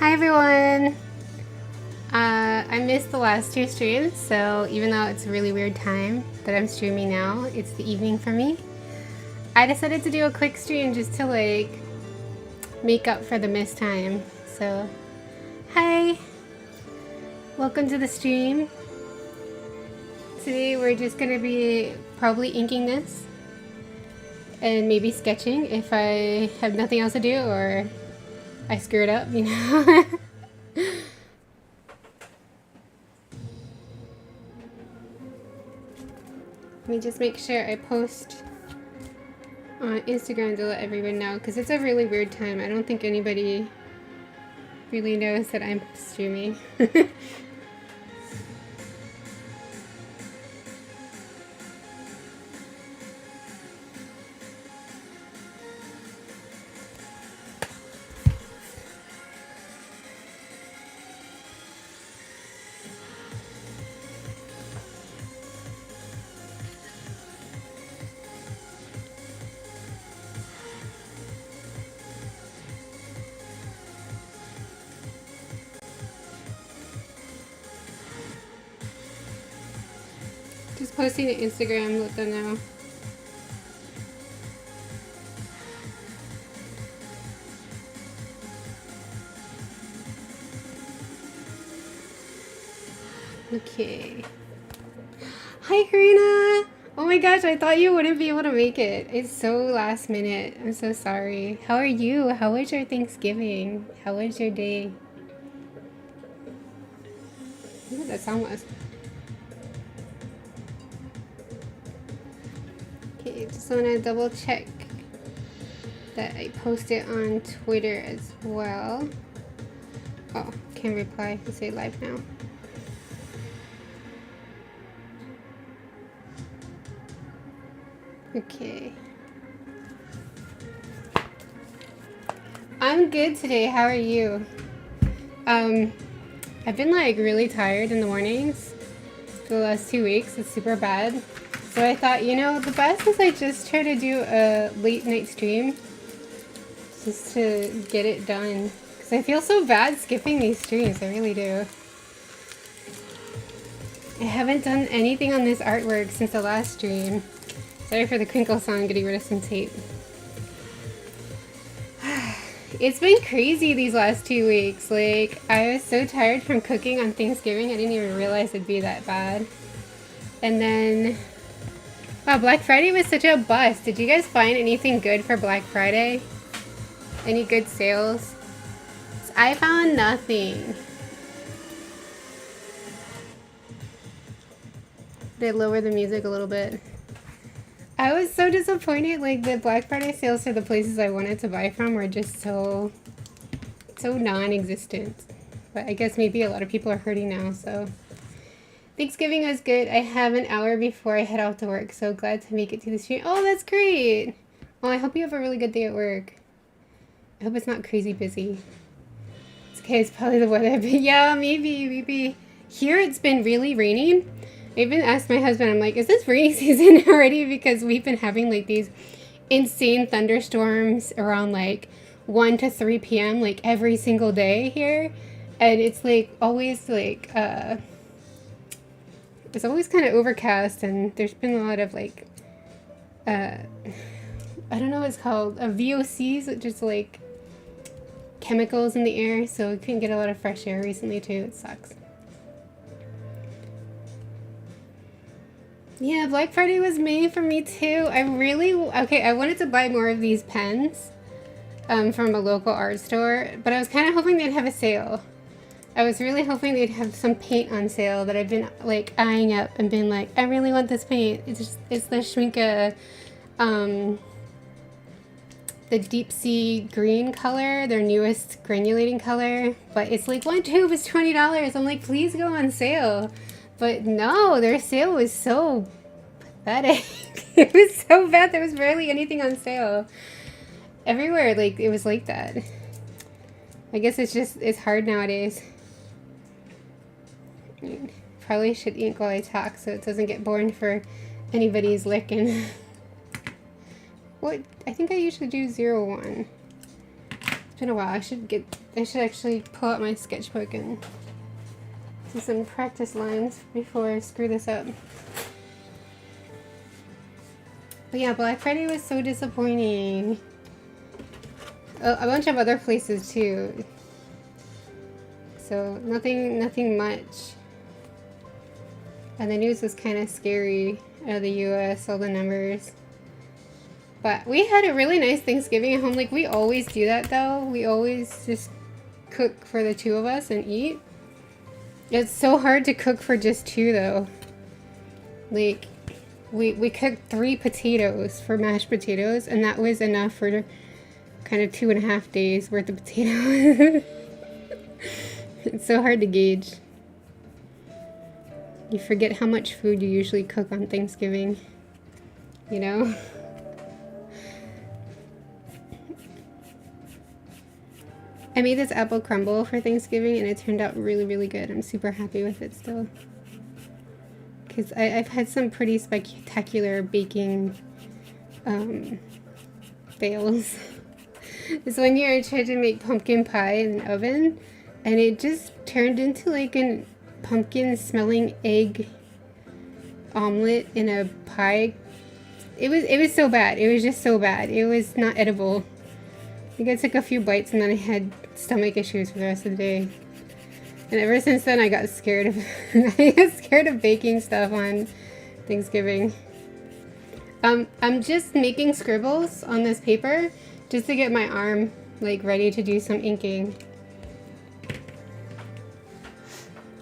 Hi everyone! I missed the last two streams, so even though it's a really weird time that I'm streaming now, it's the evening for me. I decided to do a quick stream just to like make up for the missed time. So, hi! Welcome to the stream. Today we're just gonna be probably inking this and maybe sketching if I have nothing else to do or I screw it up, you know? Let me just make sure I post on Instagram to let everyone know, because it's a really weird time. I don't think anybody really knows that I'm streaming. Just posting to Instagram, let them know. Okay. Hi Karina! Oh my gosh, I thought you wouldn't be able to make it. It's so last minute. I'm so sorry. How are you? How was your Thanksgiving? How was your day? I wonder what that sound was. Okay, just want to double check that I posted on Twitter as well. Oh, can reply to say live now. Okay. I'm good today. How are you? I've been like really tired in the mornings for the last 2 weeks. It's super bad. So I thought, you know, the best is I just try to do a late night stream just to get it done. Because I feel so bad skipping these streams. I really do. I haven't done anything on this artwork since the last stream. Sorry for the crinkle sound, getting rid of some tape. It's been crazy these last 2 weeks. Like, I was so tired from cooking on Thanksgiving, I didn't even realize it'd be that bad. And then, wow, Black Friday was such a bust. Did you guys find anything good for Black Friday? Any good sales? I found nothing. They lowered the music a little bit. I was so disappointed, like the Black Friday sales for the places I wanted to buy from were just so non-existent. But I guess maybe a lot of people are hurting now, so. Thanksgiving was good. I have an hour before I head out to work, so glad to make it to the stream. Oh, that's great! Well, I hope you have a really good day at work. I hope it's not crazy busy. It's okay, it's probably the weather, but yeah, maybe. Here it's been really raining. I even asked my husband, I'm like, is this rainy season already? Because we've been having like these insane thunderstorms around like 1 to 3 p.m. like every single day here. And it's like always like, it's always kind of overcast, and there's been a lot of like, I don't know what it's called, VOCs, which is like chemicals in the air. So we couldn't get a lot of fresh air recently too. It sucks. Yeah, Black Friday was made for me too. I wanted to buy more of these pens from a local art store, but I was kind of hoping they'd have a sale. I was really hoping they'd have some paint on sale that I've been like eyeing up and been like, I really want this paint. It's the Schminke, the deep sea green color, their newest granulating color, but it's like one tube is $20. I'm like, please go on sale. But no, their sale was so pathetic. It was so bad. There was barely anything on sale. Everywhere, like, it was like that. I guess it's hard nowadays. I mean, probably should ink while I talk so it doesn't get boring for anybody's licking. What? I think I usually do 0, 1. been a while. I should actually pull out my sketchbook and do some practice lines before I screw this up. But yeah, Black Friday was so disappointing. A bunch of other places too. So nothing much. And the news was kind of scary out of the US, all the numbers. But we had a really nice Thanksgiving at home. Like, we always do that though. We always just cook for the two of us and eat. It's so hard to cook for just two though. Like, we cooked 3 potatoes for mashed potatoes, and that was enough for kind of 2.5 days worth of potatoes. It's so hard to gauge. You forget how much food you usually cook on Thanksgiving, you know? I made this apple crumble for Thanksgiving and it turned out really, really good. I'm super happy with it still. Because I've had some pretty spectacular baking fails. This one year I tried to make pumpkin pie in an oven and it just turned into like a pumpkin smelling egg omelet in a pie. It was so bad. It was just so bad. It was not edible. I think I took a few bites and then I had stomach issues for the rest of the day. And ever since then I got scared of baking stuff on Thanksgiving. I'm just making scribbles on this paper just to get my arm like ready to do some inking.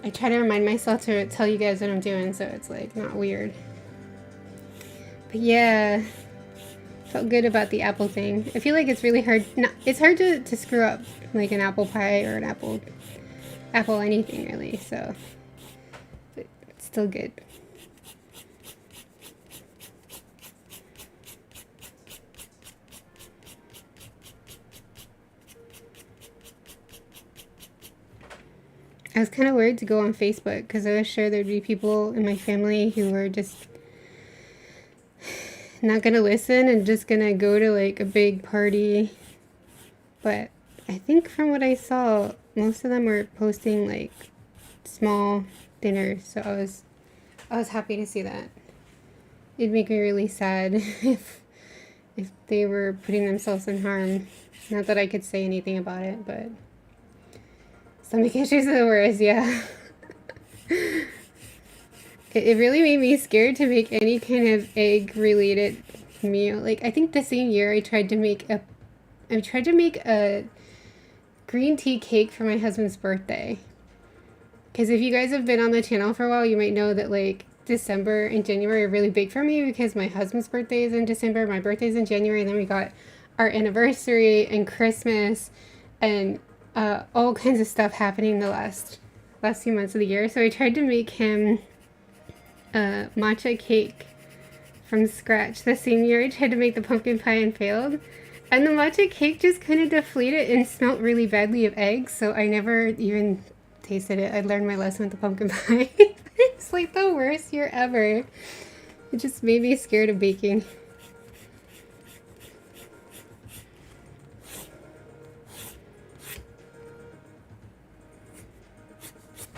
I try to remind myself to tell you guys what I'm doing so it's like not weird. But yeah, felt good about the apple thing. I feel like it's really hard. It's hard to screw up like an apple pie or an apple anything really. So, but it's still good. I was kind of worried to go on Facebook because I was sure there'd be people in my family who were just not gonna listen and just gonna go to like a big party. But I think from what I saw, most of them were posting like small dinners, so I was happy to see that. It'd make me really sad if they were putting themselves in harm. Not that I could say anything about it, but stomach issues are the worst, yeah. It really made me scared to make any kind of egg-related meal. Like, I think the same year I tried to make a green tea cake for my husband's birthday. Because if you guys have been on the channel for a while, you might know that, like, December and January are really big for me because my husband's birthday is in December, my birthday's in January, and then we got our anniversary and Christmas and all kinds of stuff happening the last few months of the year. So I tried to make him a matcha cake from scratch. The same year I tried to make the pumpkin pie and failed. And the matcha cake just kind of deflated and smelled really badly of eggs, so I never even tasted it. I learned my lesson with the pumpkin pie. It's like the worst year ever. It just made me scared of baking.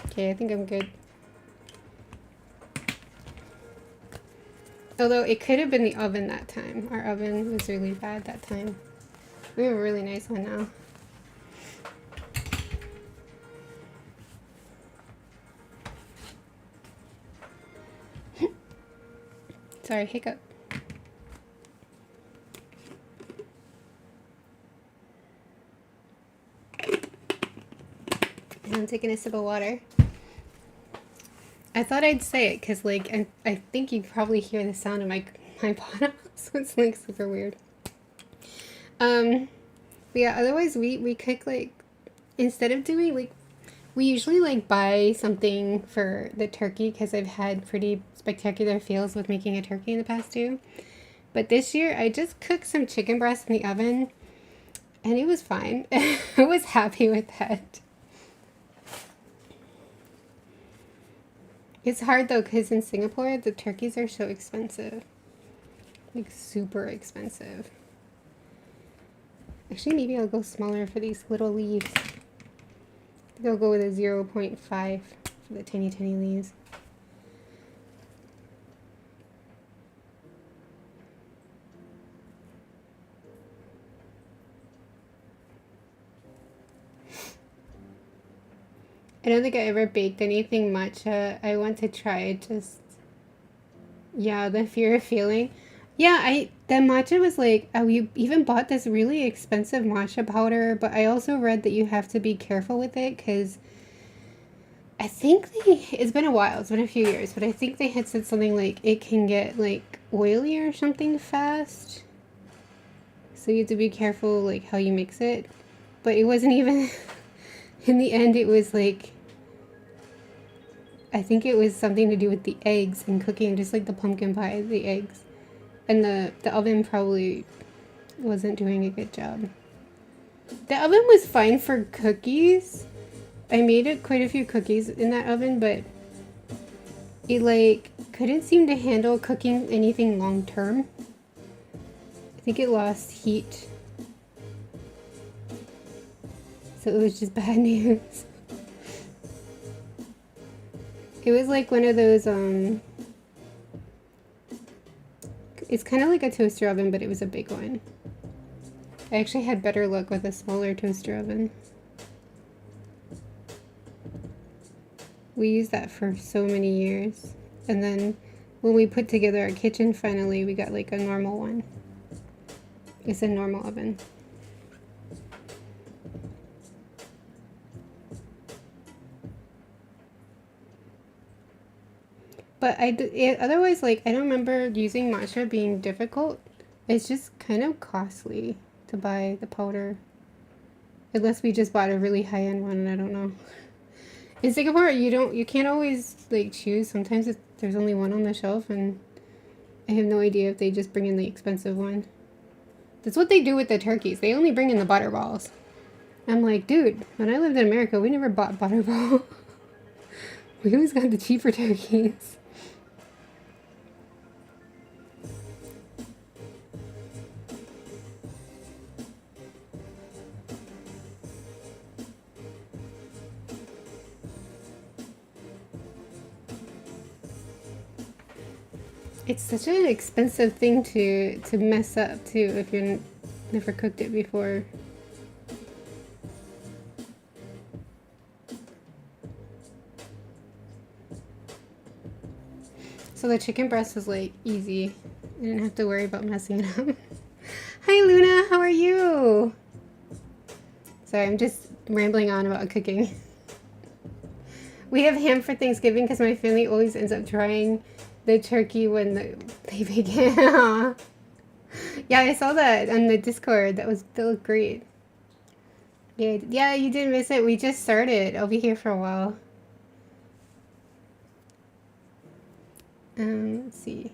Okay, I think I'm good. Although it could have been the oven that time. Our oven was really bad that time. We have a really nice one now. Sorry, hiccup. And I'm taking a sip of water. I thought I'd say it because, like, I think you probably hear the sound of my bottom, so it's, like, super weird. But yeah, otherwise we cook, like, instead of doing, like, we usually, like, buy something for the turkey because I've had pretty spectacular fails with making a turkey in the past too. But this year I just cooked some chicken breast in the oven and it was fine. I was happy with that. It's hard though because in Singapore the turkeys are so expensive. Like super expensive. Actually, maybe I'll go smaller for these little leaves. I think I'll go with a 0.5 for the tiny leaves. I don't think I ever baked anything matcha. I want to try it, just, yeah, the fear of failing. Yeah, the matcha was like, we even bought this really expensive matcha powder, but I also read that you have to be careful with it because I think it's been a while, it's been a few years, but I think they had said something like it can get like oily or something fast. So you have to be careful like how you mix it. But it wasn't even, in the end it was like, I think it was something to do with the eggs and cooking, just like the pumpkin pie, the eggs. And the oven probably wasn't doing a good job. The oven was fine for cookies. I made quite a few cookies in that oven, but it like couldn't seem to handle cooking anything long term. I think it lost heat. So it was just bad news. It was like one of those, it's kind of like a toaster oven, but it was a big one. I actually had better luck with a smaller toaster oven. We used that for so many years. And then when we put together our kitchen finally, we got like a normal one. It's a normal oven. But otherwise, like, I don't remember using matcha being difficult. It's just kind of costly to buy the powder. Unless we just bought a really high-end one, I don't know. In Singapore, you can't always, like, choose. Sometimes there's only one on the shelf, and I have no idea if they just bring in the expensive one. That's what they do with the turkeys. They only bring in the butterballs. I'm like, dude, when I lived in America, we never bought butterball. We always got the cheaper turkeys. It's such an expensive thing to mess up too if you've never cooked it before. So the chicken breast was like easy. I didn't have to worry about messing it up. Hi Luna, how are you? Sorry, I'm just rambling on about cooking. We have ham for Thanksgiving because my family always ends up trying the turkey when they bake it. Yeah, I saw that on the Discord. That looked great. Yeah, you didn't miss it. We just started. I'll be here for a while. Let's see.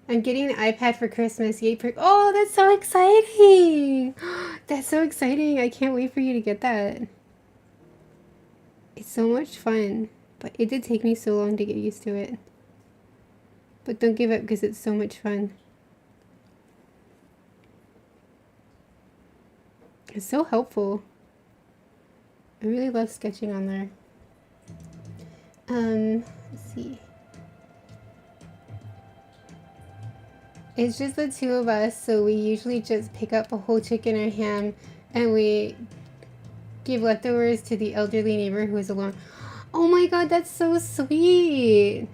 I'm getting an iPad for Christmas. Yay! Oh, that's so exciting! That's so exciting. I can't wait for you to get that. It's so much fun. But it did take me so long to get used to it. But don't give up because it's so much fun. It's so helpful. I really love sketching on there. Let's see. It's just the two of us, so we usually just pick up a whole chicken or ham and we give leftovers to the elderly neighbor who is alone. Oh my god, that's so sweet.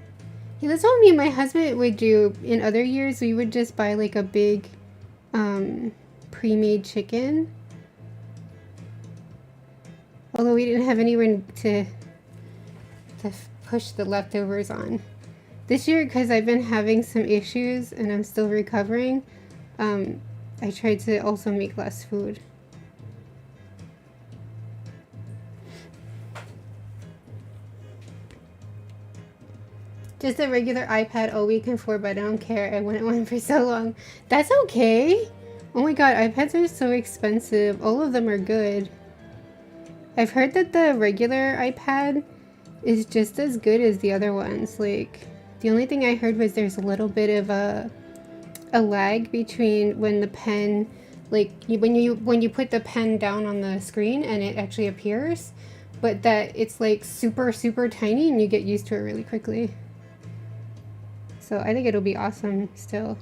Yeah, that's what me and my husband would do in other years. We would just buy like a big pre-made chicken. Although we didn't have anyone to push the leftovers on. This year, because I've been having some issues and I'm still recovering, I tried to also make less food. Just a regular iPad all week and 4, but I don't care. I wanted one for so long. That's okay. Oh my god, iPads are so expensive. All of them are good. I've heard that the regular iPad is just as good as the other ones. Like, the only thing I heard was there's a little bit of a a lag between when the pen, like when you put the pen down on the screen and it actually appears, but that it's like super tiny and you get used to it really quickly. So I think it'll be awesome still.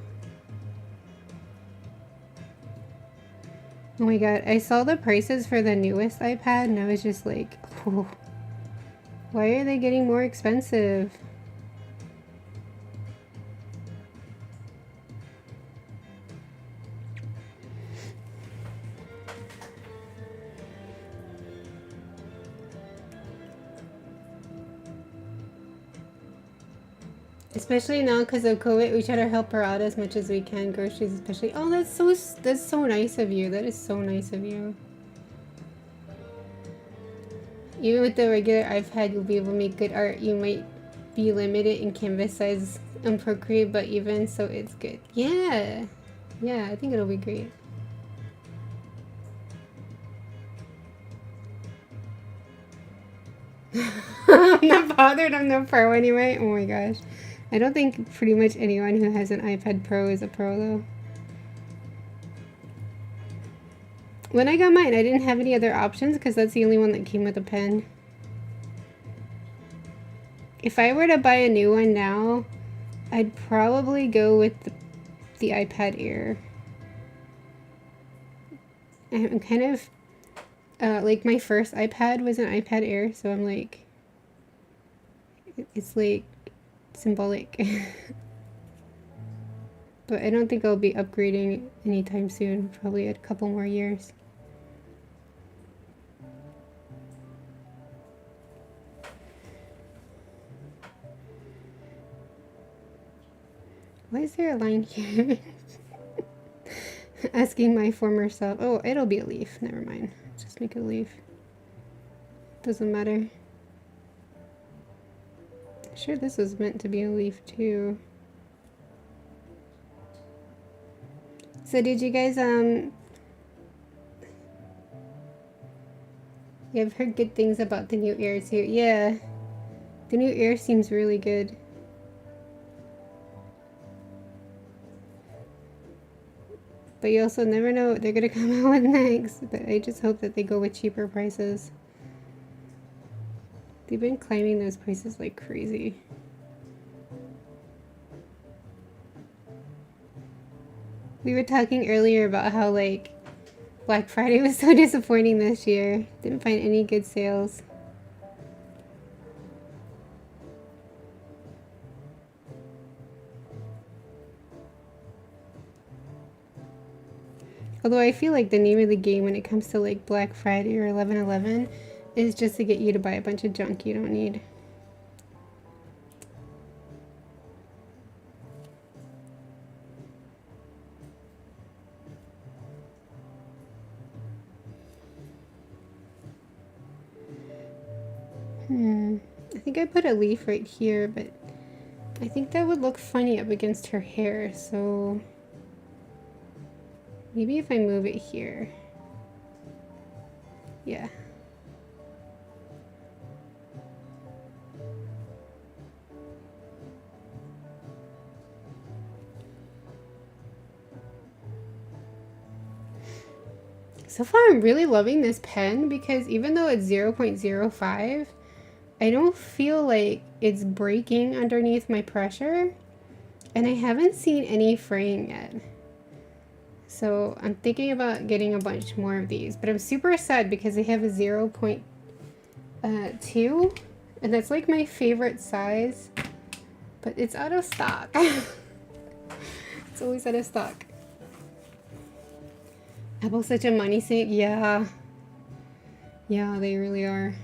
Oh my god, I saw the prices for the newest iPad and I was just like, oh, why are they getting more expensive? Especially now because of COVID, we try to help her out as much as we can. Groceries especially. Oh, that's so nice of you. That is so nice of you. Even with the regular iPad, you'll be able to make good art. You might be limited in canvas size on Procreate, but even so, it's good. Yeah. Yeah, I think it'll be great. I'm not bothered. I'm no pro anyway. Oh my gosh. I don't think pretty much anyone who has an iPad Pro is a pro though. When I got mine, I didn't have any other options because that's the only one that came with a pen. If I were to buy a new one now, I'd probably go with the iPad Air. I'm kind of, like my first iPad was an iPad Air, so I'm like, it's like symbolic. But I don't think I'll be upgrading anytime soon, probably a couple more years. Why is there a line here? Asking my former self. Oh, it'll be a leaf. Never mind. Just make it a leaf. Doesn't matter. Sure, this was meant to be a leaf too. So did you guys yeah, I've heard good things about the new Air too. Yeah. The new Air seems really good. But you also never know what they're gonna come out with next. But I just hope that they go with cheaper prices. They've been climbing those prices like crazy. We were talking earlier about how like Black Friday was so disappointing this year. Didn't find any good sales. Although I feel like the name of the game when it comes to like Black Friday or 11/11 is just to get you to buy a bunch of junk you don't need. I think I put a leaf right here, but I think that would look funny up against her hair, so maybe if I move it here. Yeah. So far I'm really loving this pen because even though it's 0.05, I don't feel like it's breaking underneath my pressure, and I haven't seen any fraying yet. So I'm thinking about getting a bunch more of these, but I'm super sad because they have a 0.2, and that's like my favorite size, but it's out of stock. It's always out of stock. Apple's such a money sink. Yeah. Yeah, they really are.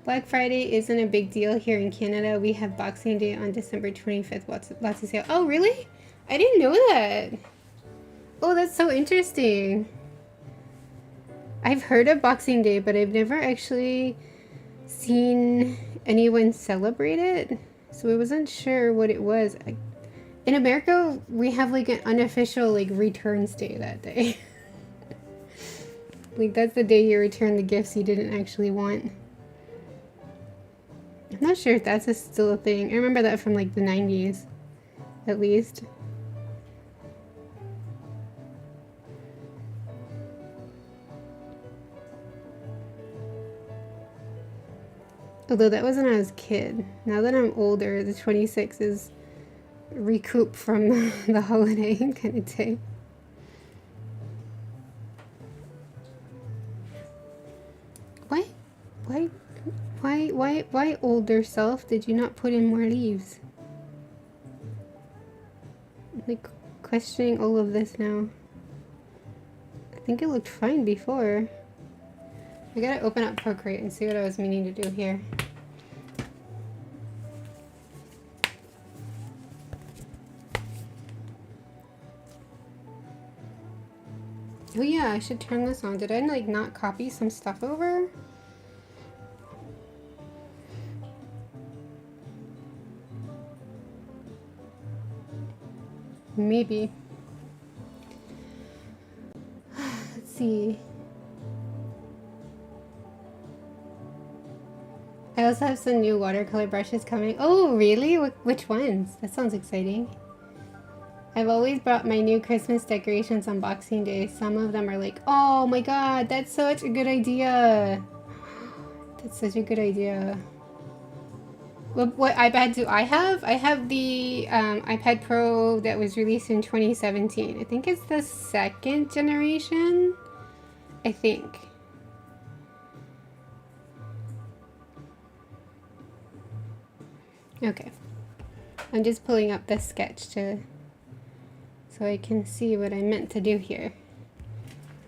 Black Friday isn't a big deal here in Canada. We have Boxing Day on December 25th. Lots of sale. Oh, really? I didn't know that. Oh, that's so interesting. I've heard of Boxing Day, but I've never actually seen anyone celebrate it. So I wasn't sure what it was. In America, we have like an unofficial like returns day that day. Like that's the day you return the gifts you didn't actually want. I'm not sure if that's still a thing. I remember that from like the 90s. at least. Although that was when I was a kid. Now that I'm older, the 26 is recoup from the holiday kind of day. Why older self did you not put in more leaves? Like questioning all of this now. I think it looked fine before. I gotta open up Procreate and see what I was meaning to do here. Oh yeah, I should turn this on. Did I like not copy some stuff over? Maybe. Let's see. I also have some new watercolor brushes coming. Oh, really? Which ones? That sounds exciting. I've always brought my new Christmas decorations on Boxing Day. Some of them are like, oh my god, that's such a good idea. That's such a good idea. What iPad do I have? I have the iPad Pro that was released in 2017. I think it's the second generation. I think. Okay. I'm just pulling up the sketch so I can see what I meant to do here.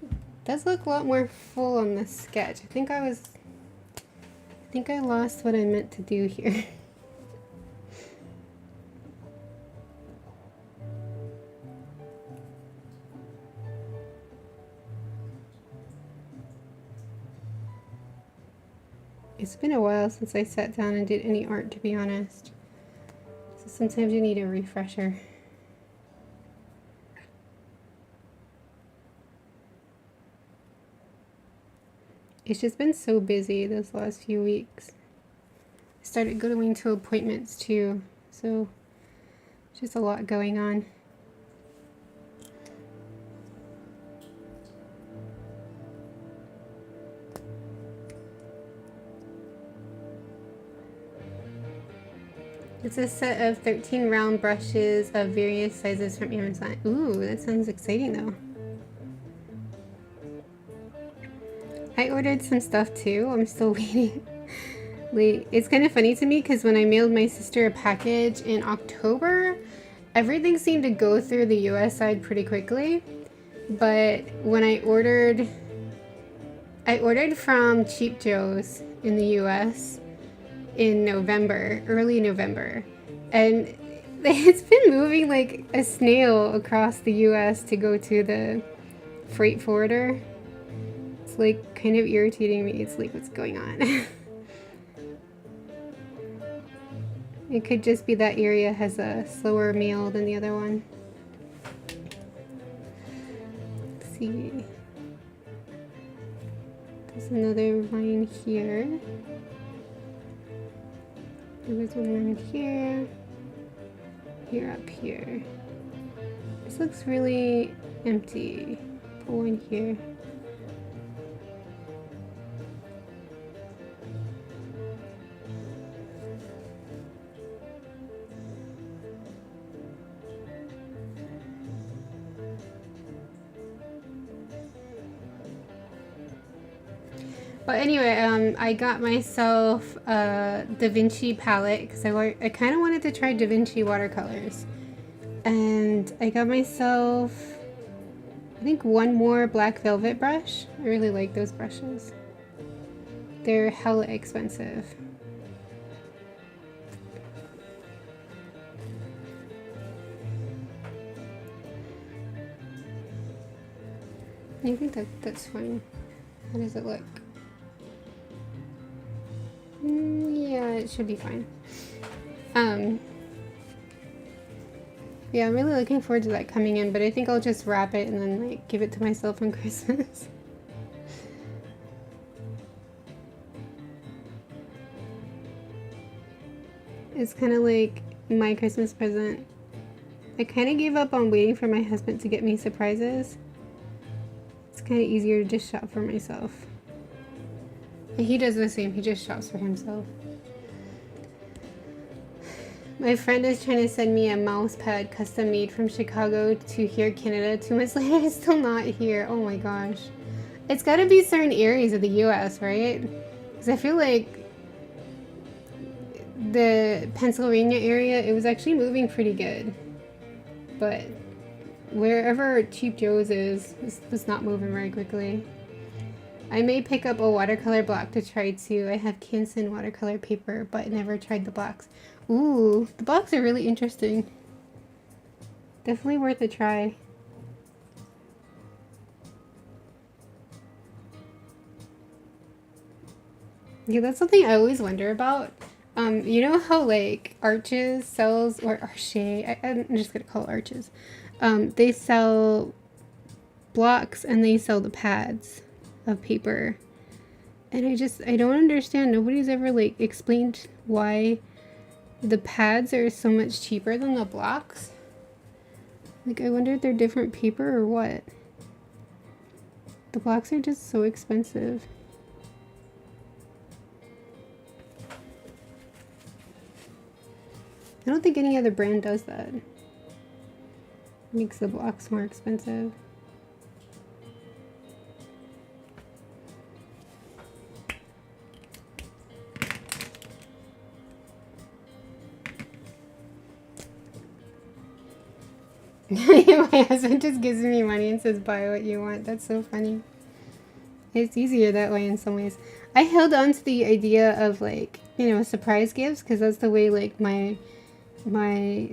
It does look a lot more full on the sketch. I think I lost what I meant to do here. It's been a while since I sat down and did any art, to be honest. So sometimes you need a refresher. It's just been so busy those last few weeks. I started going to appointments too, so just a lot going on. It's a set of 13 round brushes of various sizes from Amazon. Ooh, that sounds exciting though. I ordered some stuff too. I'm still waiting. It's kind of funny to me because when I mailed my sister a package in October, everything seemed to go through the US side pretty quickly. But when I ordered from Cheap Joe's in the US in November, early November, and it's been moving like a snail across the US to go to the freight forwarder. It's like kind of irritating me. It's like, what's going on? It could just be that area has a slower mail than the other one. Let's see. There's another line here. There was one here. Here up here. This looks really empty. Put one here. But anyway, I got myself a Da Vinci palette because I kind of wanted to try Da Vinci watercolors. And I got myself, I think, one more black velvet brush. I really like those brushes. They're hella expensive. I think that's fine. How does it look? Yeah, it should be fine. Yeah, I'm really looking forward to that coming in, but I think I'll just wrap it and then like give it to myself on Christmas. It's kind of like my Christmas present I kind of gave up on waiting for my husband to get me surprises. It's kind of easier to just shop for myself. And he does the same, he just shops for himself. My friend is trying to send me a mouse pad custom made from Chicago to here, Canada. 2 months later, it's still not here. Oh my gosh. It's gotta be certain areas of the US, right? Because I feel like the Pennsylvania area, it was actually moving pretty good. But wherever Cheap Joe's is, it's not moving very quickly. I may pick up a watercolor block to try too. I have Canson watercolor paper, but never tried the blocks. Ooh, the blocks are really interesting. Definitely worth a try. Yeah, that's something I always wonder about. You know how like Arches sells, or Arche, I'm just gonna call it Arches. They sell blocks and they sell the pads of paper. And I don't understand. Nobody's ever like explained why the pads are so much cheaper than the blocks. Like, I wonder if they're different paper or what. The blocks are just so expensive. I don't think any other brand does that. Makes the blocks more expensive. My husband just gives me money and says buy what you want. That's so funny. It's easier that way in some ways. I held on to the idea of like, you know, surprise gifts because that's the way like my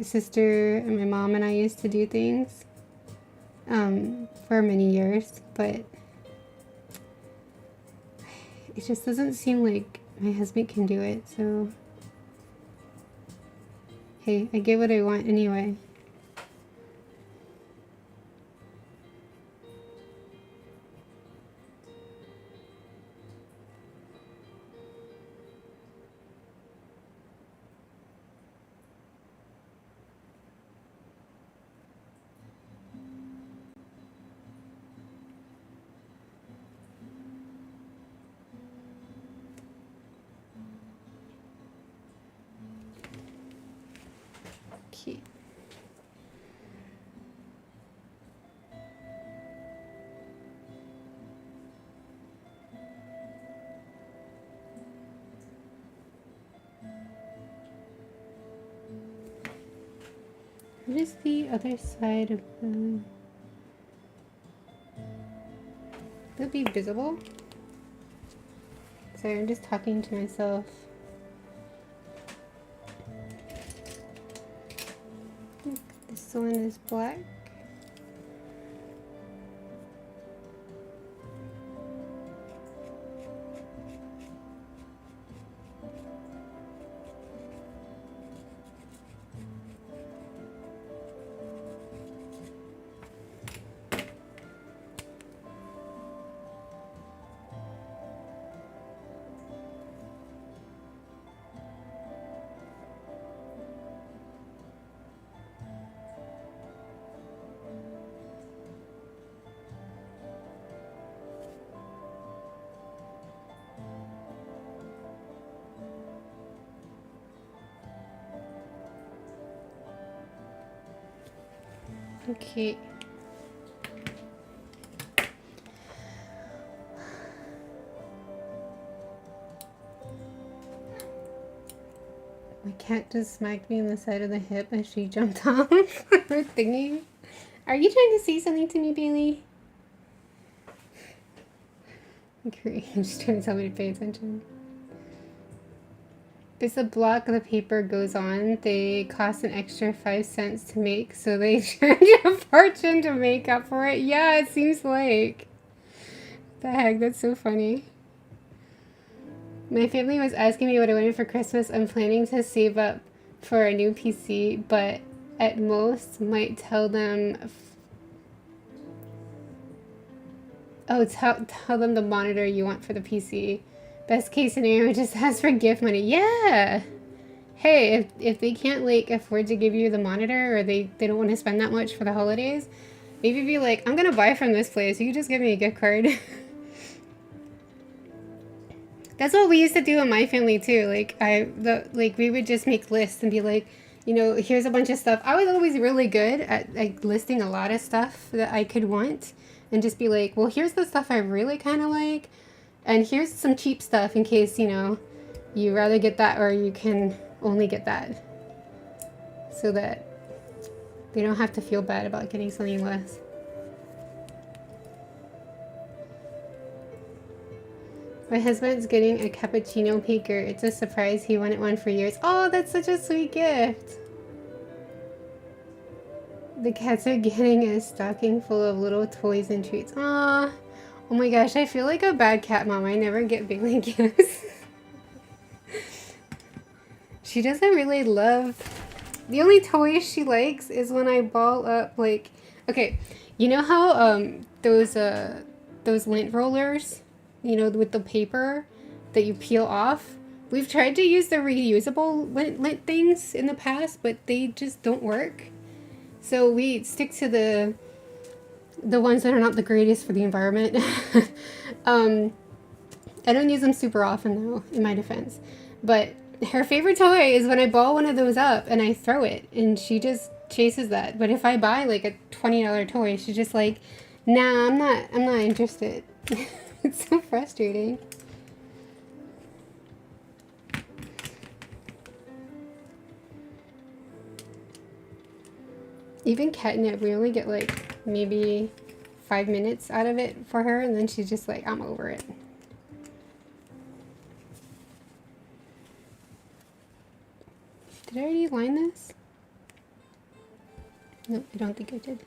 sister and my mom and I used to do things for many years, but it just doesn't seem like my husband can do it, so hey, I get what I want anyway. Okay. What is the other side of the... Will it be visible? Sorry, I'm just talking to myself. This one is black. Okay. My cat just smacked me in the side of the hip as she jumped off her thingy. Are you trying to say something to me, Bailey? Okay, I'm just trying to tell me to pay attention. As the block of the paper goes on, they cost an extra 5 cents to make, so they charge a fortune to make up for it. Yeah, it seems like. The heck, that's so funny. My family was asking me what I wanted for Christmas. I'm planning to save up for a new PC, but at most might tell them... tell them the monitor you want for the PC. Best case scenario, just ask for gift money. Yeah! hey, if they can't like afford to give you the monitor, or they don't want to spend that much for the holidays, maybe be like, I'm gonna buy from this place. You just give me a gift card. That's what we used to do in my family too. Like we would just make lists and be like, you know, here's a bunch of stuff. I was always really good at like listing a lot of stuff that I could want, and just be like, well, here's the stuff I really kind of like, and here's some cheap stuff in case, you know, you rather get that or you can only get that, so that they don't have to feel bad about getting something less. My husband's getting a cappuccino maker. It's a surprise. He wanted one for years. Oh, that's such a sweet gift. The cats are getting a stocking full of little toys and treats. Aww. Oh my gosh, I feel like a bad cat mom. I never get Bailey gifts. She doesn't really love... The only toys she likes is when I ball up, like... Okay, you know how those lint rollers, you know, with the paper that you peel off? We've tried to use the reusable lint things in the past, but they just don't work. So we stick to the ones that are not the greatest for the environment. I don't use them super often though, in my defense. But her favorite toy is when I ball one of those up and I throw it, and she just chases that. But if I buy like a $20 toy, she's just like, nah, I'm not interested. It's so frustrating. Even catnip, we only get like maybe 5 minutes out of it for her, and then she's just like, I'm over it. Did I already line this? Nope, I don't think I did.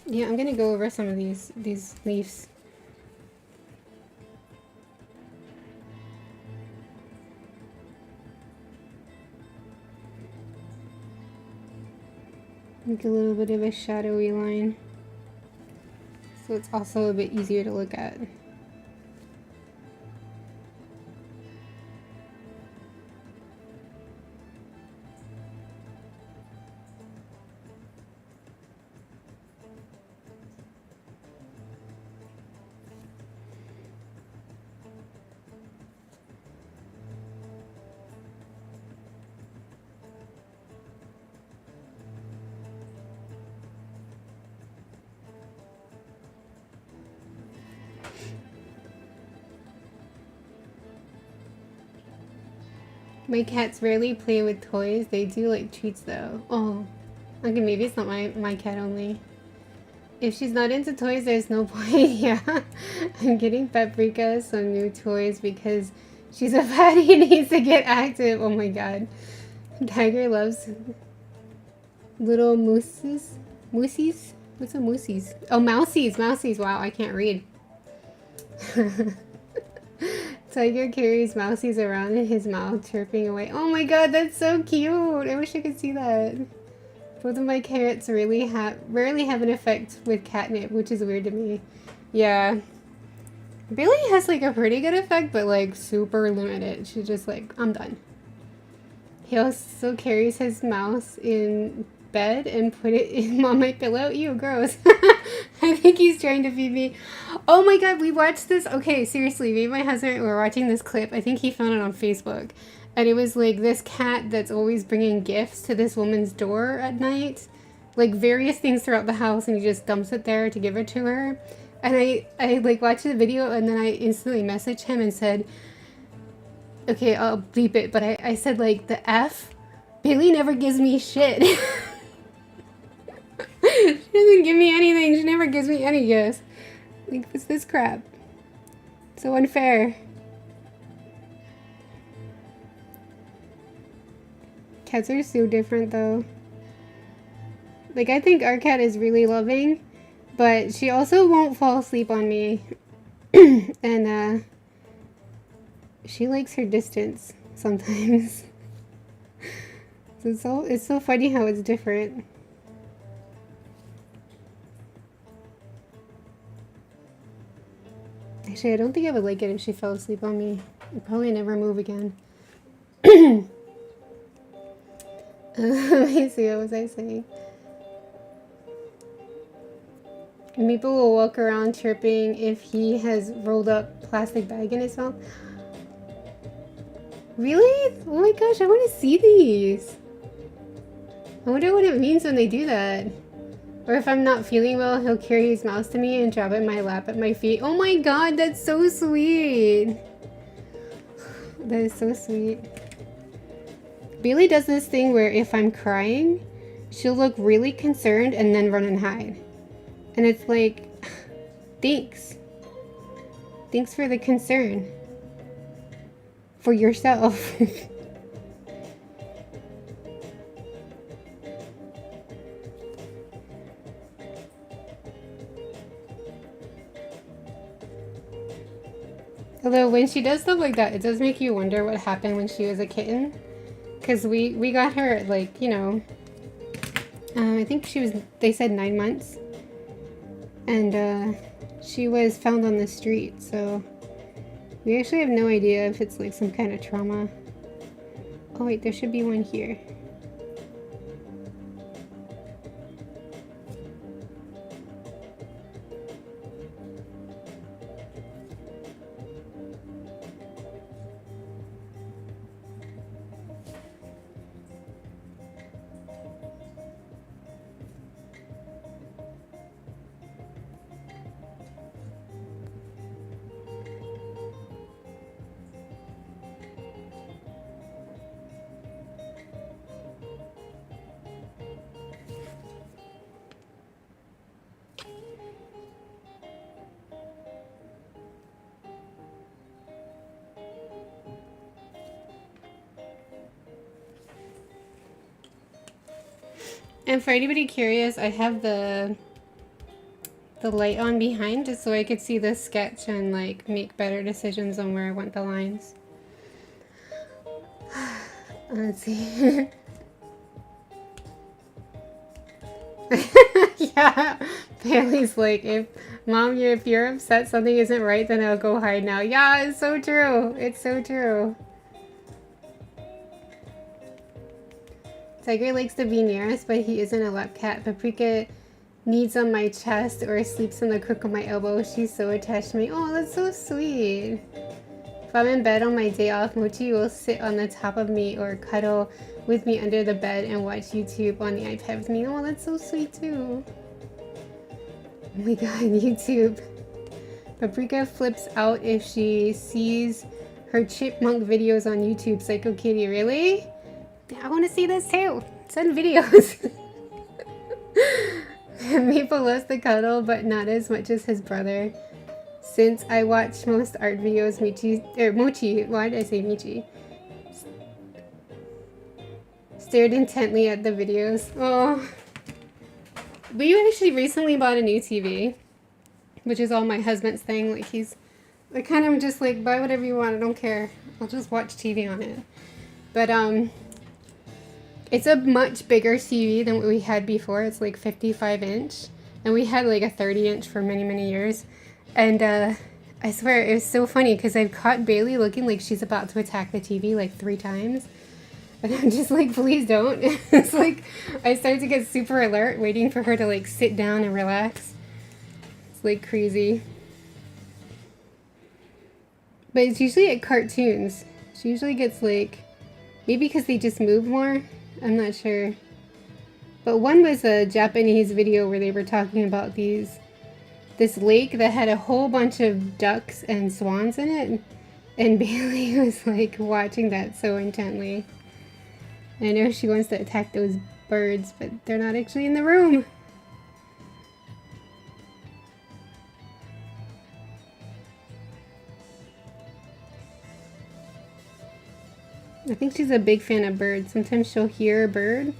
Yeah, I'm gonna go over some of these leaves. Make a little bit of a shadowy line, so it's also a bit easier to look at. My cats rarely play with toys. They do like treats though. Oh, okay, maybe it's not my cat only. If she's not into toys, there's no point. Yeah, I'm getting Paprika some new toys because she's a fatty and needs to get active. Oh my god. Tiger loves little mooses. Moosies? What's a moosies? Oh, mousies. Mousies. Wow, I can't read. Tiger carries mousies around in his mouth, chirping away. Oh my god, that's so cute! I wish I could see that. Both of my cats rarely have an effect with catnip, which is weird to me. Yeah. Bailey has like a pretty good effect, but like super limited. She's just like, I'm done. He also carries his mouse in bed and put it on my pillow. Ew, gross. I think he's trying to feed me. Oh my god, we watched this. Okay, seriously, me and my husband were watching this clip. I think he found it on Facebook. And it was like this cat that's always bringing gifts to this woman's door at night. Like various things throughout the house, and he just dumps it there to give it to her. And I like watched the video, and then I instantly messaged him and said, okay, I'll bleep it, but I said like the F. Bailey never gives me shit. She doesn't give me anything. She never gives me any gifts. Like, what's this crap? So unfair. Cats are so different though. Like, I think our cat is really loving, but she also won't fall asleep on me. And she likes her distance sometimes. So it's so funny how it's different. Actually, I don't think I would like it if she fell asleep on me. I'd probably never move again. Let me see, what was I saying? Maple will walk around chirping if he has rolled up plastic bag in his mouth. Really? Oh my gosh, I want to see these. I wonder what it means when they do that. Or if I'm not feeling well, he'll carry his mouse to me and drop it in my lap at my feet. Oh my god, that's so sweet. That is so sweet. Bailey does this thing where if I'm crying, she'll look really concerned and then run and hide. And it's like, thanks. Thanks for the concern. For yourself. Although when she does stuff like that, it does make you wonder what happened when she was a kitten. Because we got her at like, you know, I think she was, they said 9 months. And she was found on the street, so we actually have no idea if it's like some kind of trauma. Oh wait, there should be one here. And for anybody curious, I have the light on behind just so I could see the sketch and like make better decisions on where I want the lines. Let's see. Yeah, Bailey's like, if you're upset something isn't right, then I'll go hide now. Yeah, it's so true. It's so true. Tiger likes to be near us, but he isn't a lap cat. Paprika needs on my chest or sleeps on the crook of my elbow. She's so attached to me. Oh, that's so sweet. If I'm in bed on my day off, Mochi will sit on the top of me or cuddle with me under the bed and watch YouTube on the iPad with me. Oh, that's so sweet too. Oh my god, YouTube. Paprika flips out if she sees her chipmunk videos on YouTube. Psycho Kitty, really? I want to see this too. Send videos. Maple loves to cuddle, but not as much as his brother. Since I watch most art videos, Mochi, why did I say Michi? Stared intently at the videos. Oh. We actually recently bought a new TV, which is all my husband's thing. Like I kind of just like, buy whatever you want, I don't care. I'll just watch TV on it. But, it's a much bigger TV than what we had before. It's like 55-inch. And we had like a 30-inch for many, many years. And I swear, it was so funny because I've caught Bailey looking like she's about to attack the TV like 3 times. And I'm just like, please don't. It's like, I started to get super alert waiting for her to like sit down and relax. It's like crazy. But it's usually at cartoons. She usually gets like, maybe because they just move more. I'm not sure. But one was a Japanese video where they were talking about this lake that had a whole bunch of ducks and swans in it. And Bailey was like watching that so intently. I know she wants to attack those birds, but they're not actually in the room. I think she's a big fan of birds. Sometimes she'll hear a bird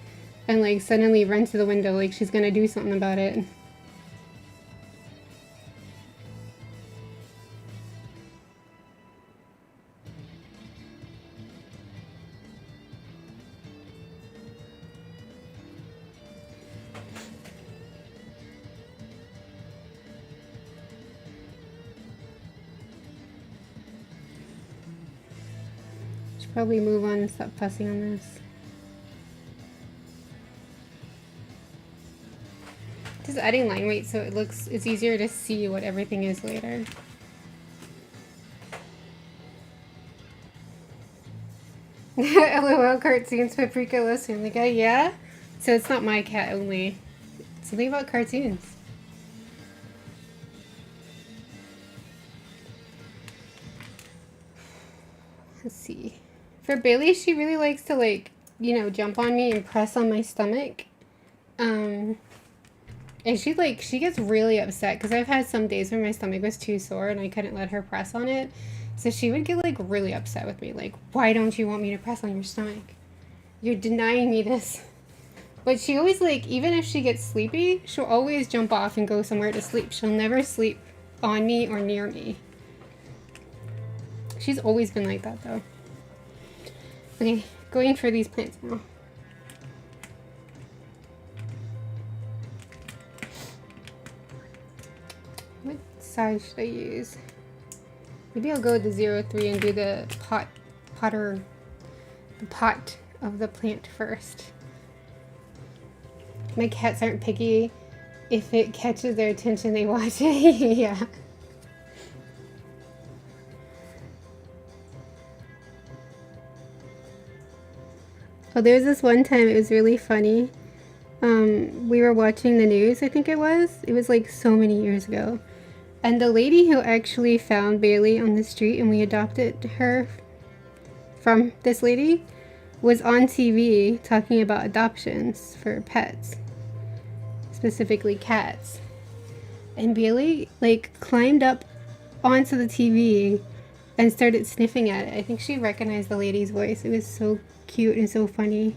and like suddenly run to the window like she's gonna do something about it. probably move on and stop fussing on this. Just adding line weight so it's easier to see what everything is later. LOL cartoons, Paprika loves Family Guy. Yeah? So it's not my cat only. Something about cartoons. Let's see. For Bailey, she really likes to, like, you know, jump on me and press on my stomach. And she gets really upset because I've had some days where my stomach was too sore and I couldn't let her press on it. So she would get, like, really upset with me. Like, why don't you want me to press on your stomach? You're denying me this. But she always, like, even if she gets sleepy, she'll always jump off and go somewhere to sleep. She'll never sleep on me or near me. She's always been like that, though. Okay, going for these plants now. What size should I use? Maybe I'll go with the 0.3 and do the pot of the plant first. My cats aren't picky. If it catches their attention, they watch it. Yeah. Oh, there was this one time, it was really funny. We were watching the news, I think it was. It was like so many years ago. And the lady who actually found Bailey on the street and we adopted her from this lady was on TV talking about adoptions for pets, specifically cats. And Bailey, like, climbed up onto the TV and started sniffing at it. I think she recognized the lady's voice. It was so cute and so funny.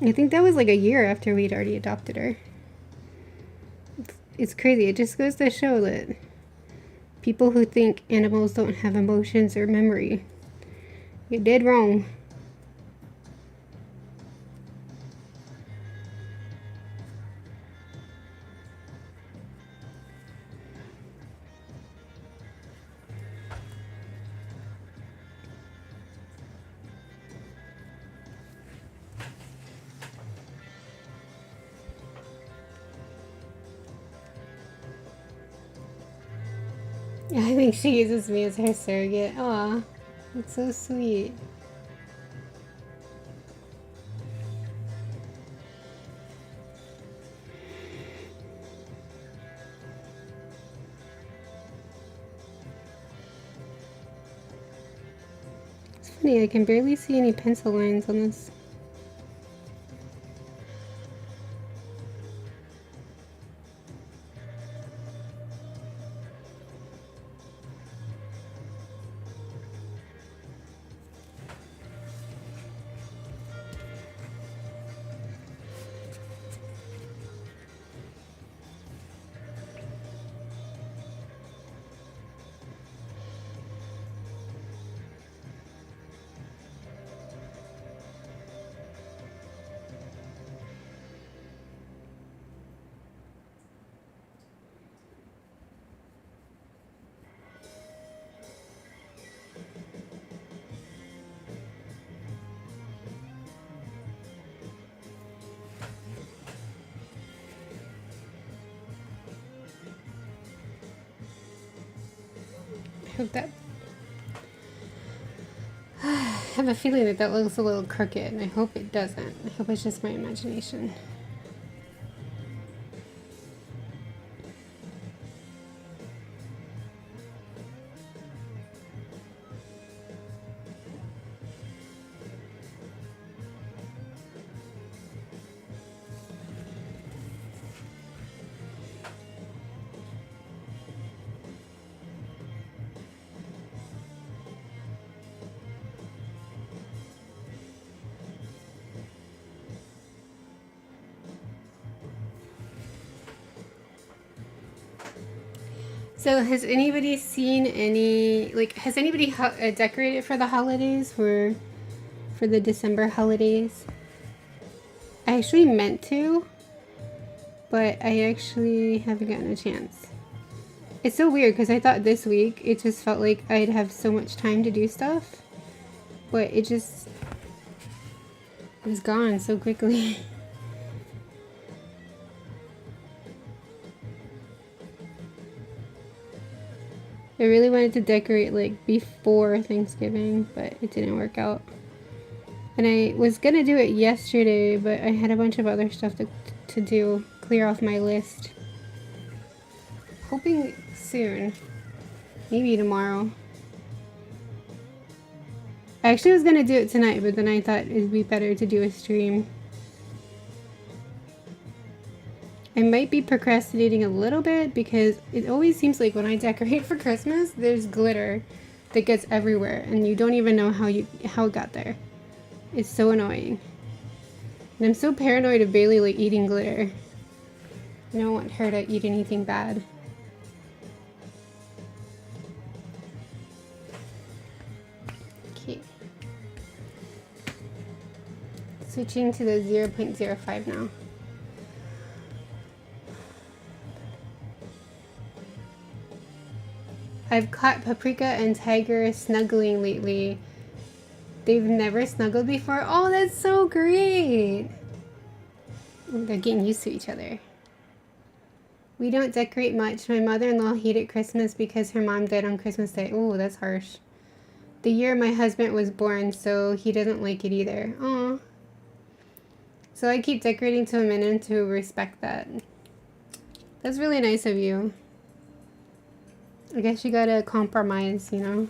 I think that was like a year after we'd already adopted her. It's crazy. It just goes to show that people who think animals don't have emotions or memory, you're dead wrong. I think she uses me as her surrogate. Aw, that's so sweet. It's funny, I can barely see any pencil lines on this. I hope that... I have a feeling that that looks a little crooked, and I hope it doesn't. I hope it's just my imagination. So has anybody seen any, like, has anybody decorated for the holidays, for the December holidays? I actually meant to, but I actually haven't gotten a chance. It's so weird because I thought this week it just felt like I'd have so much time to do stuff, but it was gone so quickly. I really wanted to decorate like before Thanksgiving, but it didn't work out. And I was gonna do it yesterday, but I had a bunch of other stuff to do, clear off my list. Hoping soon. Maybe tomorrow. I actually was gonna do it tonight, but then I thought it'd be better to do a stream. I might be procrastinating a little bit because it always seems like when I decorate for Christmas, there's glitter that gets everywhere and you don't even know how it got there. It's so annoying. And I'm so paranoid of Bailey like eating glitter. I don't want her to eat anything bad. Okay. Switching to the 0.05 now. I've caught Paprika and Tiger snuggling lately. They've never snuggled before. Oh, that's so great! They're getting used to each other. We don't decorate much. My mother-in-law hated Christmas because her mom died on Christmas Day. Oh, that's harsh. The year my husband was born, so he doesn't like it either. Aw. So I keep decorating to a minimum to respect that. That's really nice of you. I guess you gotta compromise, you know?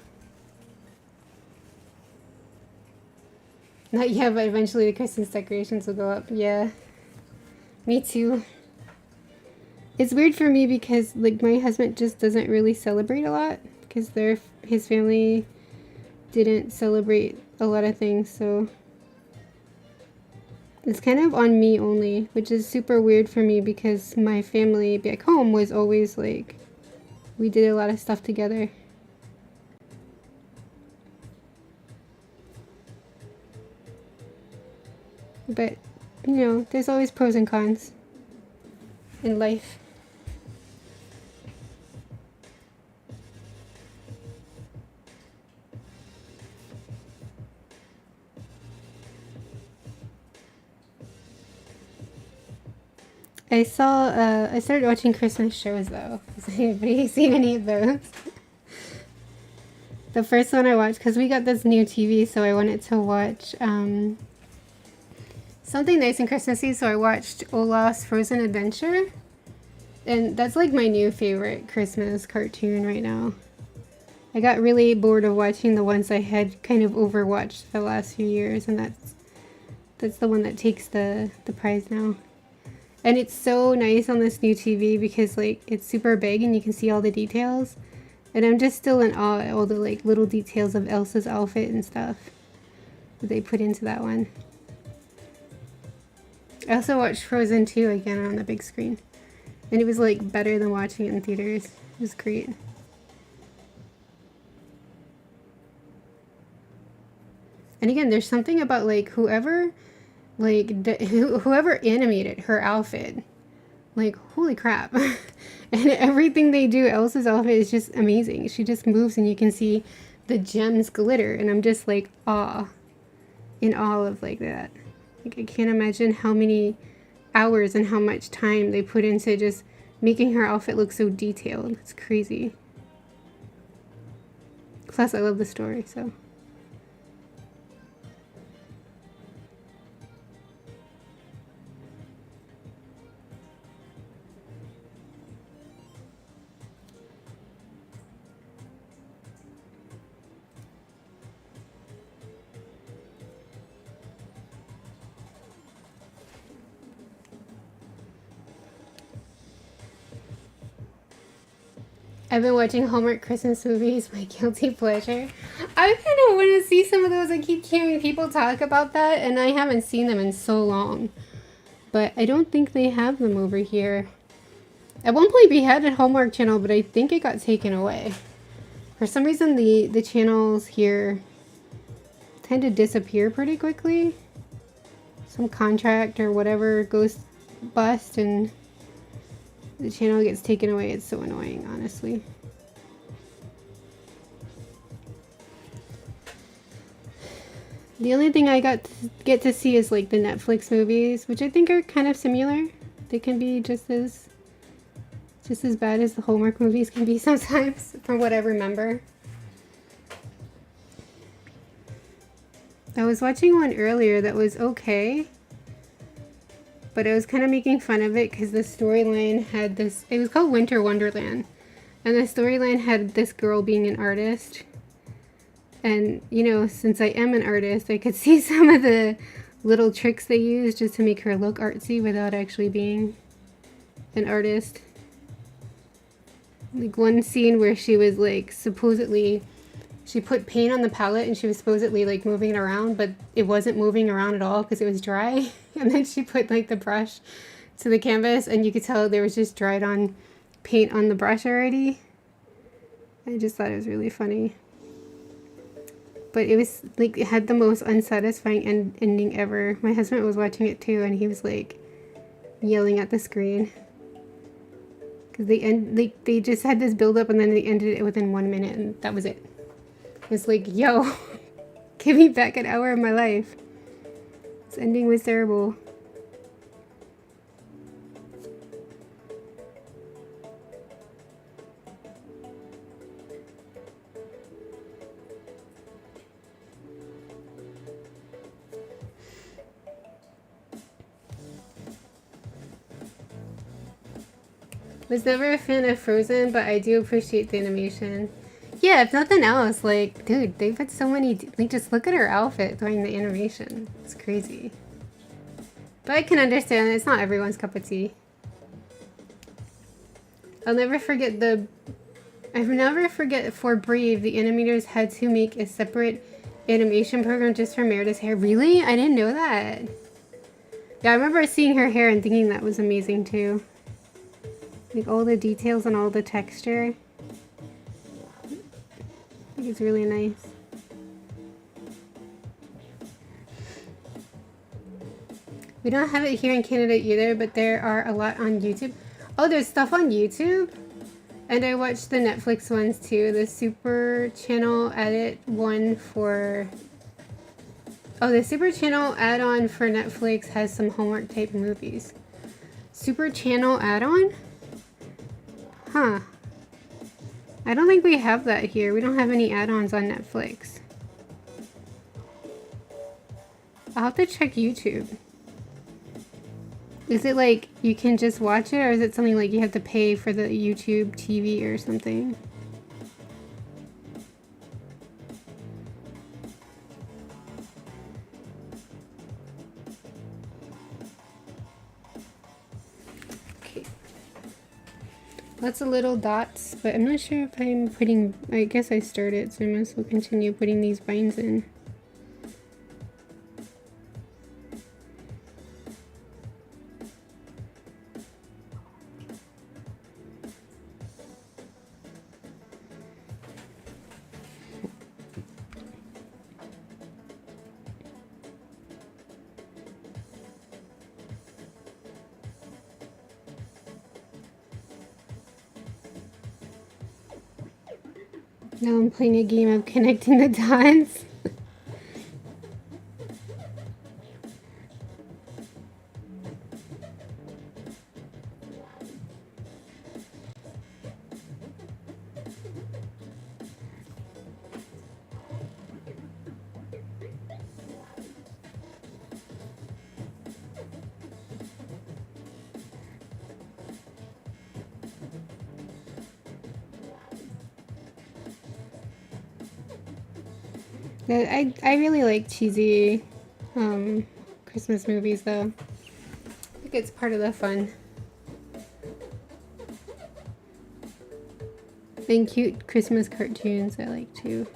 Not yet, but eventually the Christmas decorations will go up. Yeah. Me too. It's weird for me because, like, my husband just doesn't really celebrate a lot. Because his family didn't celebrate a lot of things, so... It's kind of on me only, which is super weird for me because my family back home was always, like... We did a lot of stuff together. But, you know, there's always pros and cons in life. I started watching Christmas shows though. Has anybody seen any of those? The first one I watched, because we got this new TV, so I wanted to watch something nice and Christmassy, so I watched Olaf's Frozen Adventure. And that's like my new favorite Christmas cartoon right now. I got really bored of watching the ones I had kind of overwatched the last few years, and that's the one that takes the prize now. And it's so nice on this new TV because like it's super big and you can see all the details. And I'm just still in awe at all the like little details of Elsa's outfit and stuff that they put into that one. I also watched Frozen 2 again on the big screen. And it was like better than watching it in theaters. It was great. And again, there's something about like whoever animated her outfit, like holy crap. And everything they do, Elsa's outfit is just amazing. She just moves and you can see the gems glitter, and I'm just like in awe of like that. Like I can't imagine how many hours and how much time they put into just making her outfit look so detailed. It's crazy. Plus I love the story, so. I've been watching Hallmark Christmas movies, my guilty pleasure. I kind of want to see some of those. I keep hearing people talk about that, and I haven't seen them in so long. But I don't think they have them over here. At one point we had a Hallmark channel, but I think it got taken away. For some reason the channels here tend to disappear pretty quickly. Some contract or whatever goes bust, and the channel gets taken away. It's so annoying, honestly. The only thing I get to see is like the Netflix movies, which I think are kind of similar. They can be just as bad as the Hallmark movies can be sometimes, from what I remember. I was watching one earlier that was okay, but I was kind of making fun of it because the storyline had this, it was called Winter Wonderland, and the storyline had this girl being an artist. And, you know, since I am an artist, I could see some of the little tricks they use just to make her look artsy without actually being an artist. Like one scene where she was like supposedly, she put paint on the palette and she was supposedly like moving it around, but it wasn't moving around at all because it was dry. And then she put like the brush to the canvas and you could tell there was just dried on paint on the brush already. I just thought it was really funny. But it was like, it had the most unsatisfying ending ever. My husband was watching it too and he was like yelling at the screen. Because they just had this build up and then they ended it within 1 minute and that was it. It's like, yo, give me back an hour of my life. This ending was terrible. Was never a fan of Frozen, but I do appreciate the animation. Yeah, if nothing else, like, dude, they put so many, like, just look at her outfit during the animation. It's crazy. But I can understand it's not everyone's cup of tea. I'll never forget for Brave, the animators had to make a separate animation program just for Merida's hair. Really? I didn't know that. Yeah, I remember seeing her hair and thinking that was amazing too. Like all the details and all the texture. I think it's really nice. We don't have it here in Canada either, but there are a lot on YouTube. Oh, there's stuff on YouTube? And I watched the Netflix ones too. The Super Channel edit one for... Oh, the Super Channel add-on for Netflix has some Hallmark type movies. Super Channel add-on? Huh. I don't think we have that here. We don't have any add-ons on Netflix. I'll have to check YouTube. Is it like you can just watch it, or is it something like you have to pay for the YouTube TV or something? Okay. Lots of little dots, but I'm not sure if I'm putting... I guess I started, so I might as well continue putting these vines in. Now I'm playing a game of connecting the dots. I really like cheesy Christmas movies though. I think it's part of the fun. And cute Christmas cartoons I like too.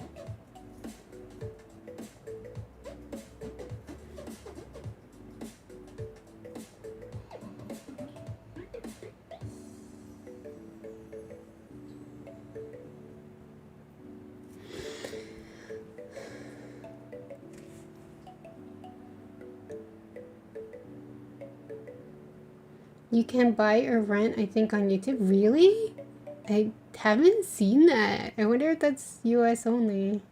You can buy or rent, I think, on YouTube. Really? I haven't seen that. I wonder if that's US only.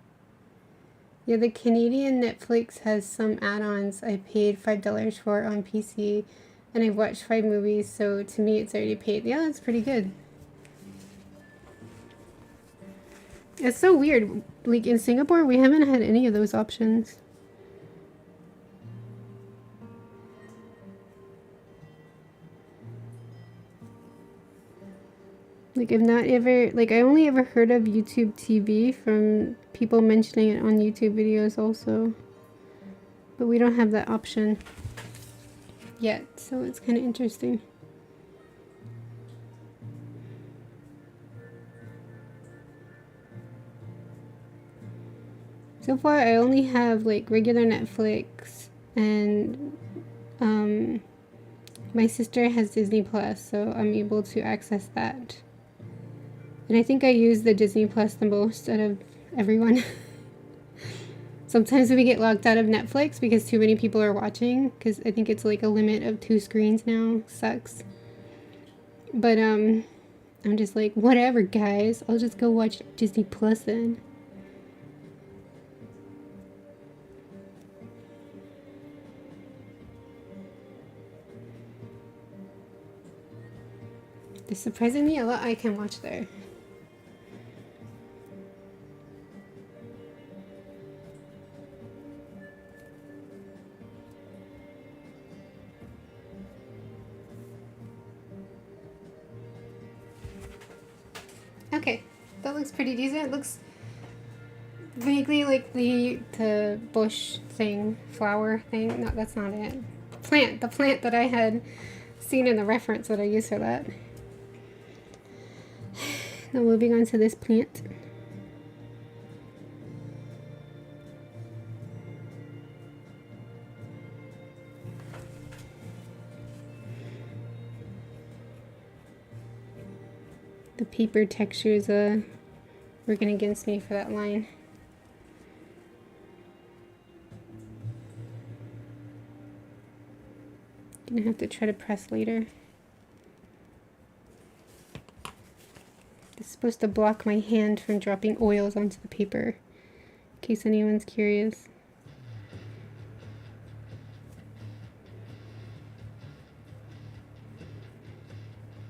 Yeah, the Canadian Netflix has some add-ons I paid $5 for on PC, and I've watched 5 movies, so to me it's already paid. Yeah, that's pretty good. It's so weird. Like in Singapore, we haven't had any of those options. Like I've not ever, like I only ever heard of YouTube TV from people mentioning it on YouTube videos also. But we don't have that option yet, so it's kind of interesting. So far I only have like regular Netflix, and my sister has Disney Plus, so I'm able to access that. And I think I use the Disney Plus the most out of everyone. Sometimes we get locked out of Netflix because too many people are watching, because I think it's like a limit of 2 screens now. Sucks. But I'm just like, whatever guys, I'll just go watch Disney Plus then. There's surprisingly a lot I can watch there. Okay, that looks pretty decent. It looks vaguely like the bush thing, flower thing. No, that's not it. Plant, the plant that I had seen in the reference that I used for that. Now moving on to this plant. The paper texture is working against me for that line. Gonna have to try to press later. It's supposed to block my hand from dropping oils onto the paper, in case anyone's curious.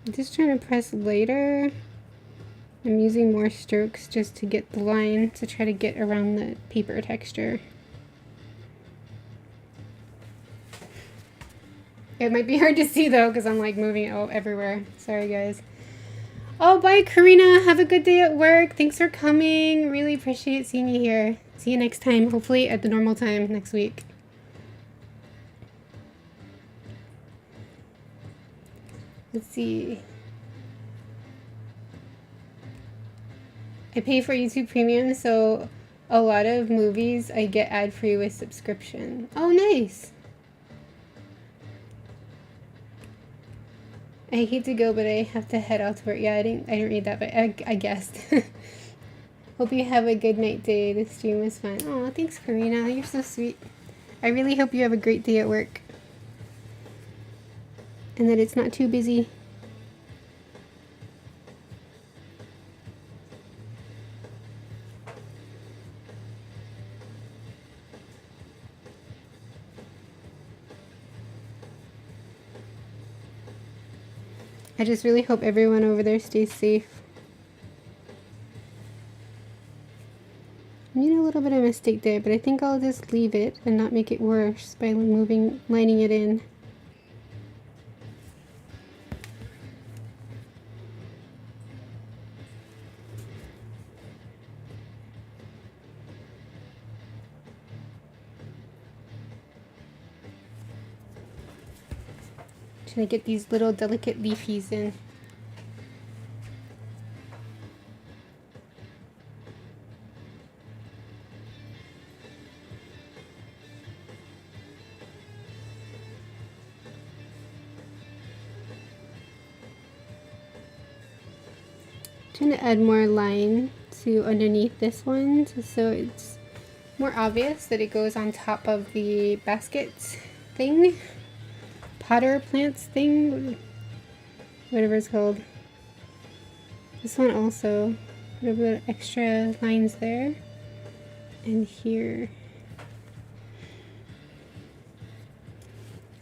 I'm just trying to press later. I'm using more strokes just to get the line, to try to get around the paper texture. It might be hard to see though, because I'm like moving it everywhere. Sorry guys. Oh, bye Karina. Have a good day at work. Thanks for coming. Really appreciate seeing you here. See you next time. Hopefully at the normal time next week. Let's see. I pay for YouTube Premium, so a lot of movies I get ad-free with subscription. Oh, nice. I hate to go, but I have to head out to work. Yeah, I didn't read that, but I guessed. Hope you have a good night day. The stream was fun. Oh, thanks, Karina. You're so sweet. I really hope you have a great day at work. And that it's not too busy. I just really hope everyone over there stays safe. I made a little bit of a mistake there, but I think I'll just leave it and not make it worse by lining it in. Trying to get these little delicate leafies in. Trying to add more line to underneath this one, so it's more obvious that it goes on top of the basket thing, potter plants thing, whatever it's called. This one also, a little bit of extra lines there, and here.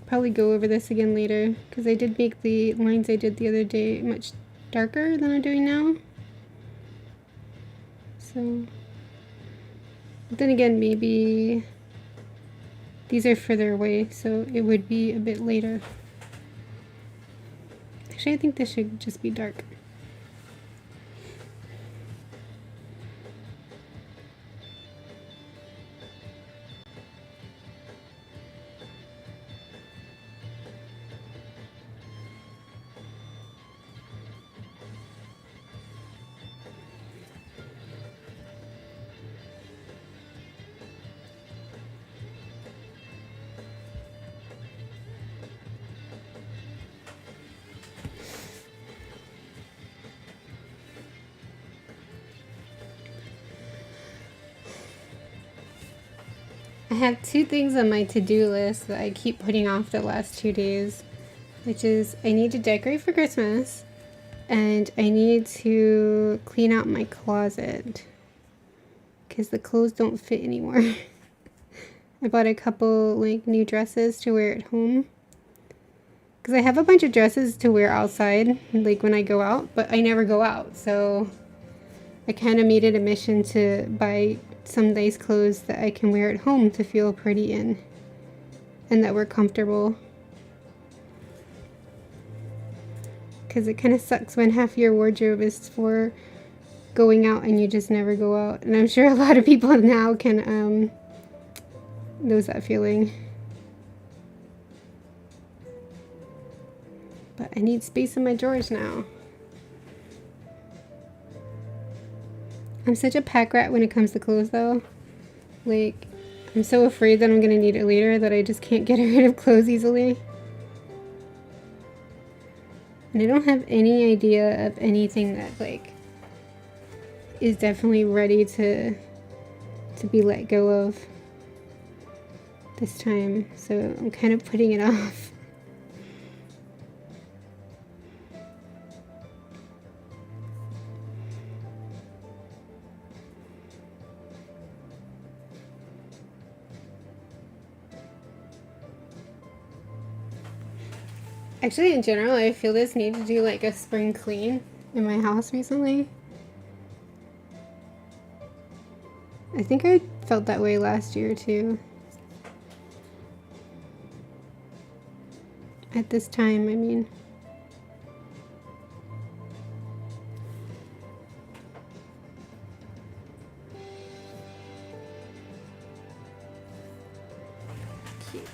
Probably go over this again later, because I did make the lines I did the other day much darker than I'm doing now. So, but then again, maybe these are further away, so it would be a bit later. Actually, I think this should just be dark. I have two things on my to-do list that I keep putting off the last 2 days, which is I need to decorate for Christmas and I need to clean out my closet because the clothes don't fit anymore. I bought a couple like new dresses to wear at home because I have a bunch of dresses to wear outside like when I go out, but I never go out, so I kind of made it a mission to buy some nice clothes that I can wear at home to feel pretty in and that were comfortable, because it kind of sucks when half your wardrobe is for going out and you just never go out, and I'm sure a lot of people now can knows that feeling. But I need space in my drawers now. I'm such a pack rat when it comes to clothes though. Like, I'm so afraid that I'm gonna need it later that I just can't get rid of clothes easily. And I don't have any idea of anything that like is definitely ready to be let go of this time. So I'm kind of putting it off. Actually, in general, I feel this need to do like a spring clean in my house recently. I think I felt that way last year too. At this time, I mean. Cute.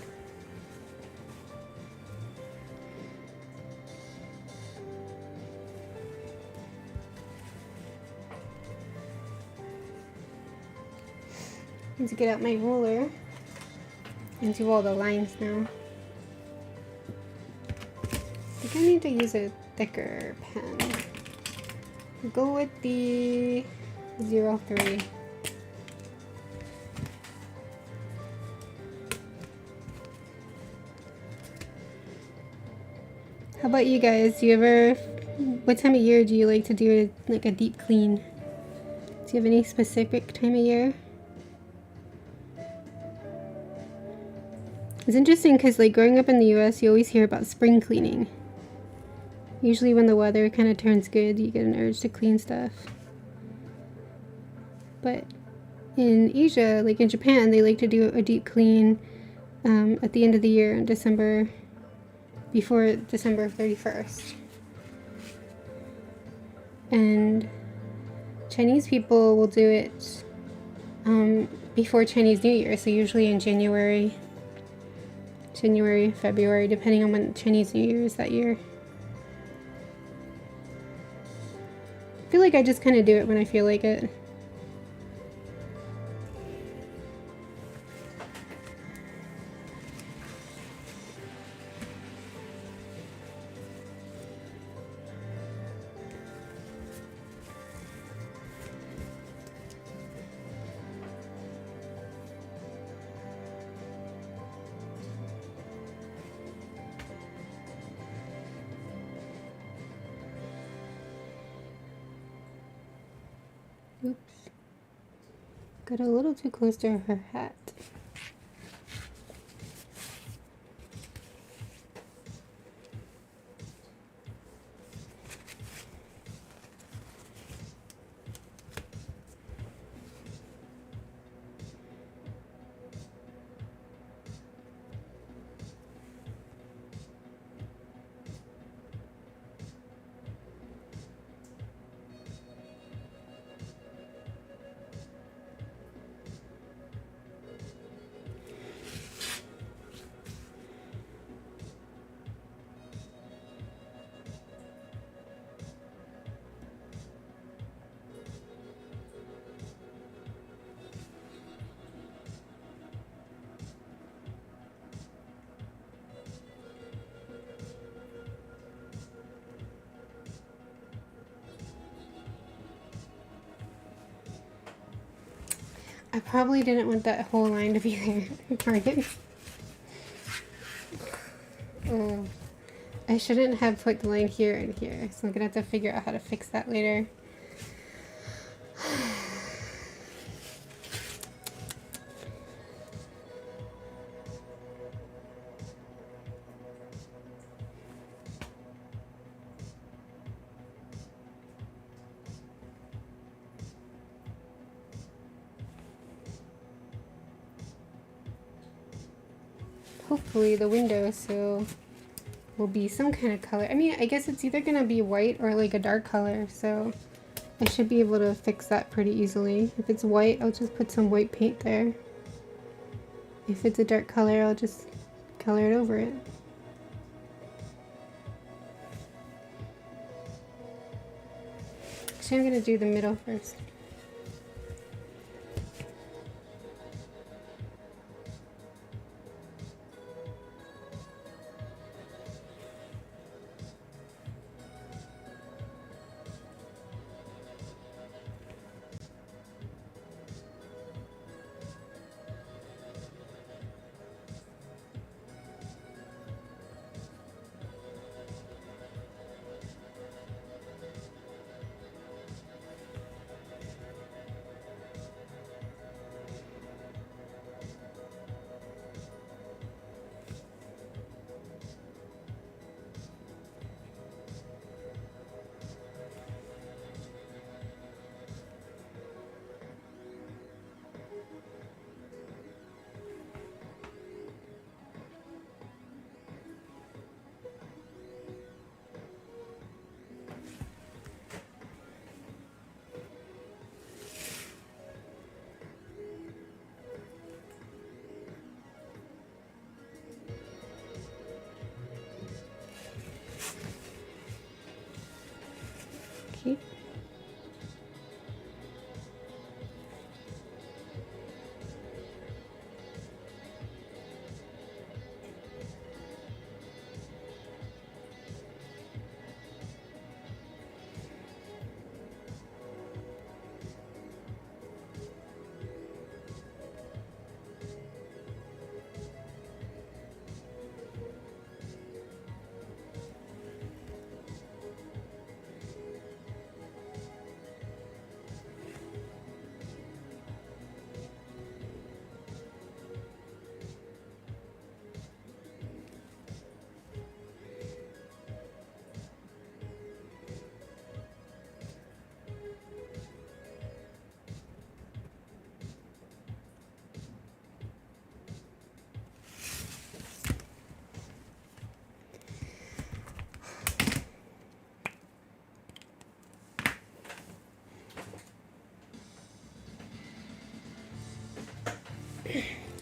Need to get out my ruler and do all the lines now. I think I need to use a thicker pen. Go with the 03. How about you guys? Do you ever, what time of year do you like to do like a deep clean? Do you have any specific time of year? It's interesting because like growing up in the US, you always hear about spring cleaning. Usually when the weather kind of turns good, you get an urge to clean stuff. But in Asia, like in Japan, they like to do a deep clean at the end of the year in December, before December 31st. And Chinese people will do it before Chinese New Year, so usually in January, February, depending on when Chinese New Year is that year. I feel like I just kind of do it when I feel like it. Oops. Got a little too close to her hat. I probably didn't want that whole line to be there. Darn it. Oh, I shouldn't have put the line here and here, so I'm gonna have to figure out how to fix that later. Hopefully the windowsill will be some kind of color. I mean, I guess it's either gonna be white or like a dark color, so I should be able to fix that pretty easily. If it's white, I'll just put some white paint there. If it's a dark color, I'll just color it over it. Actually, I'm gonna do the middle first. Okay.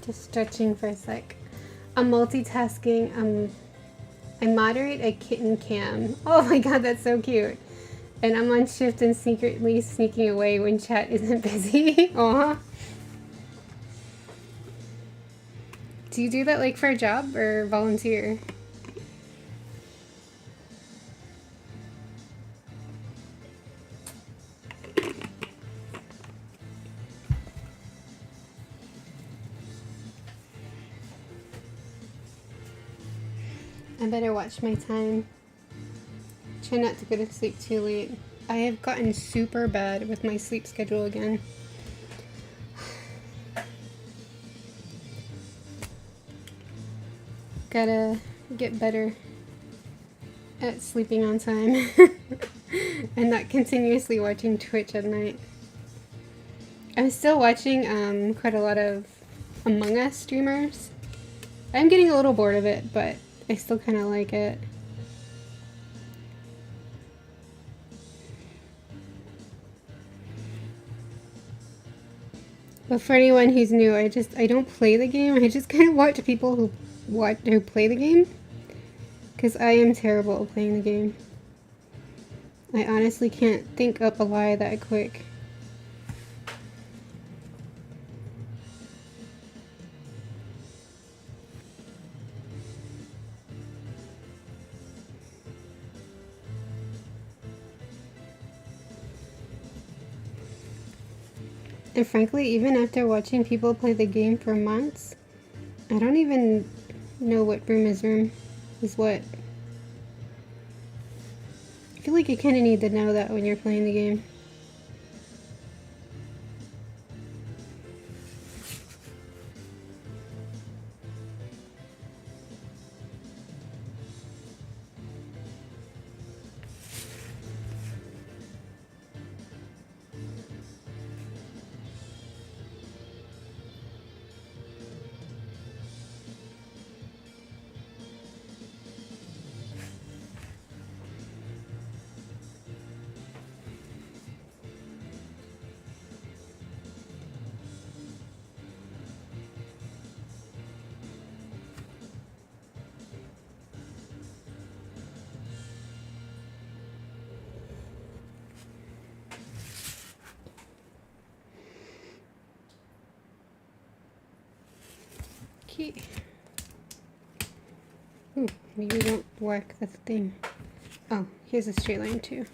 Just stretching for a sec. I'm multitasking. I moderate a kitten cam. Oh my god, that's so cute. And I'm on shift and secretly sneaking away when chat isn't busy. Aw. Do you do that like for a job or volunteer? I better watch my time. Try not to go to sleep too late. I have gotten super bad with my sleep schedule again. Gotta get better at sleeping on time and not continuously watching Twitch at night. I'm still watching quite a lot of Among Us streamers. I'm getting a little bored of it, but I still kind of like it. But for anyone who's new, I don't play the game. I just kind of watch people who play the game, because I am terrible at playing the game. I honestly can't think up a lie that quick. And frankly, even after watching people play the game for months, I don't even know what room is what. I feel like you kind of need to know that when you're playing the game. Ooh, maybe we don't whack the thing. Oh, here's a straight line too.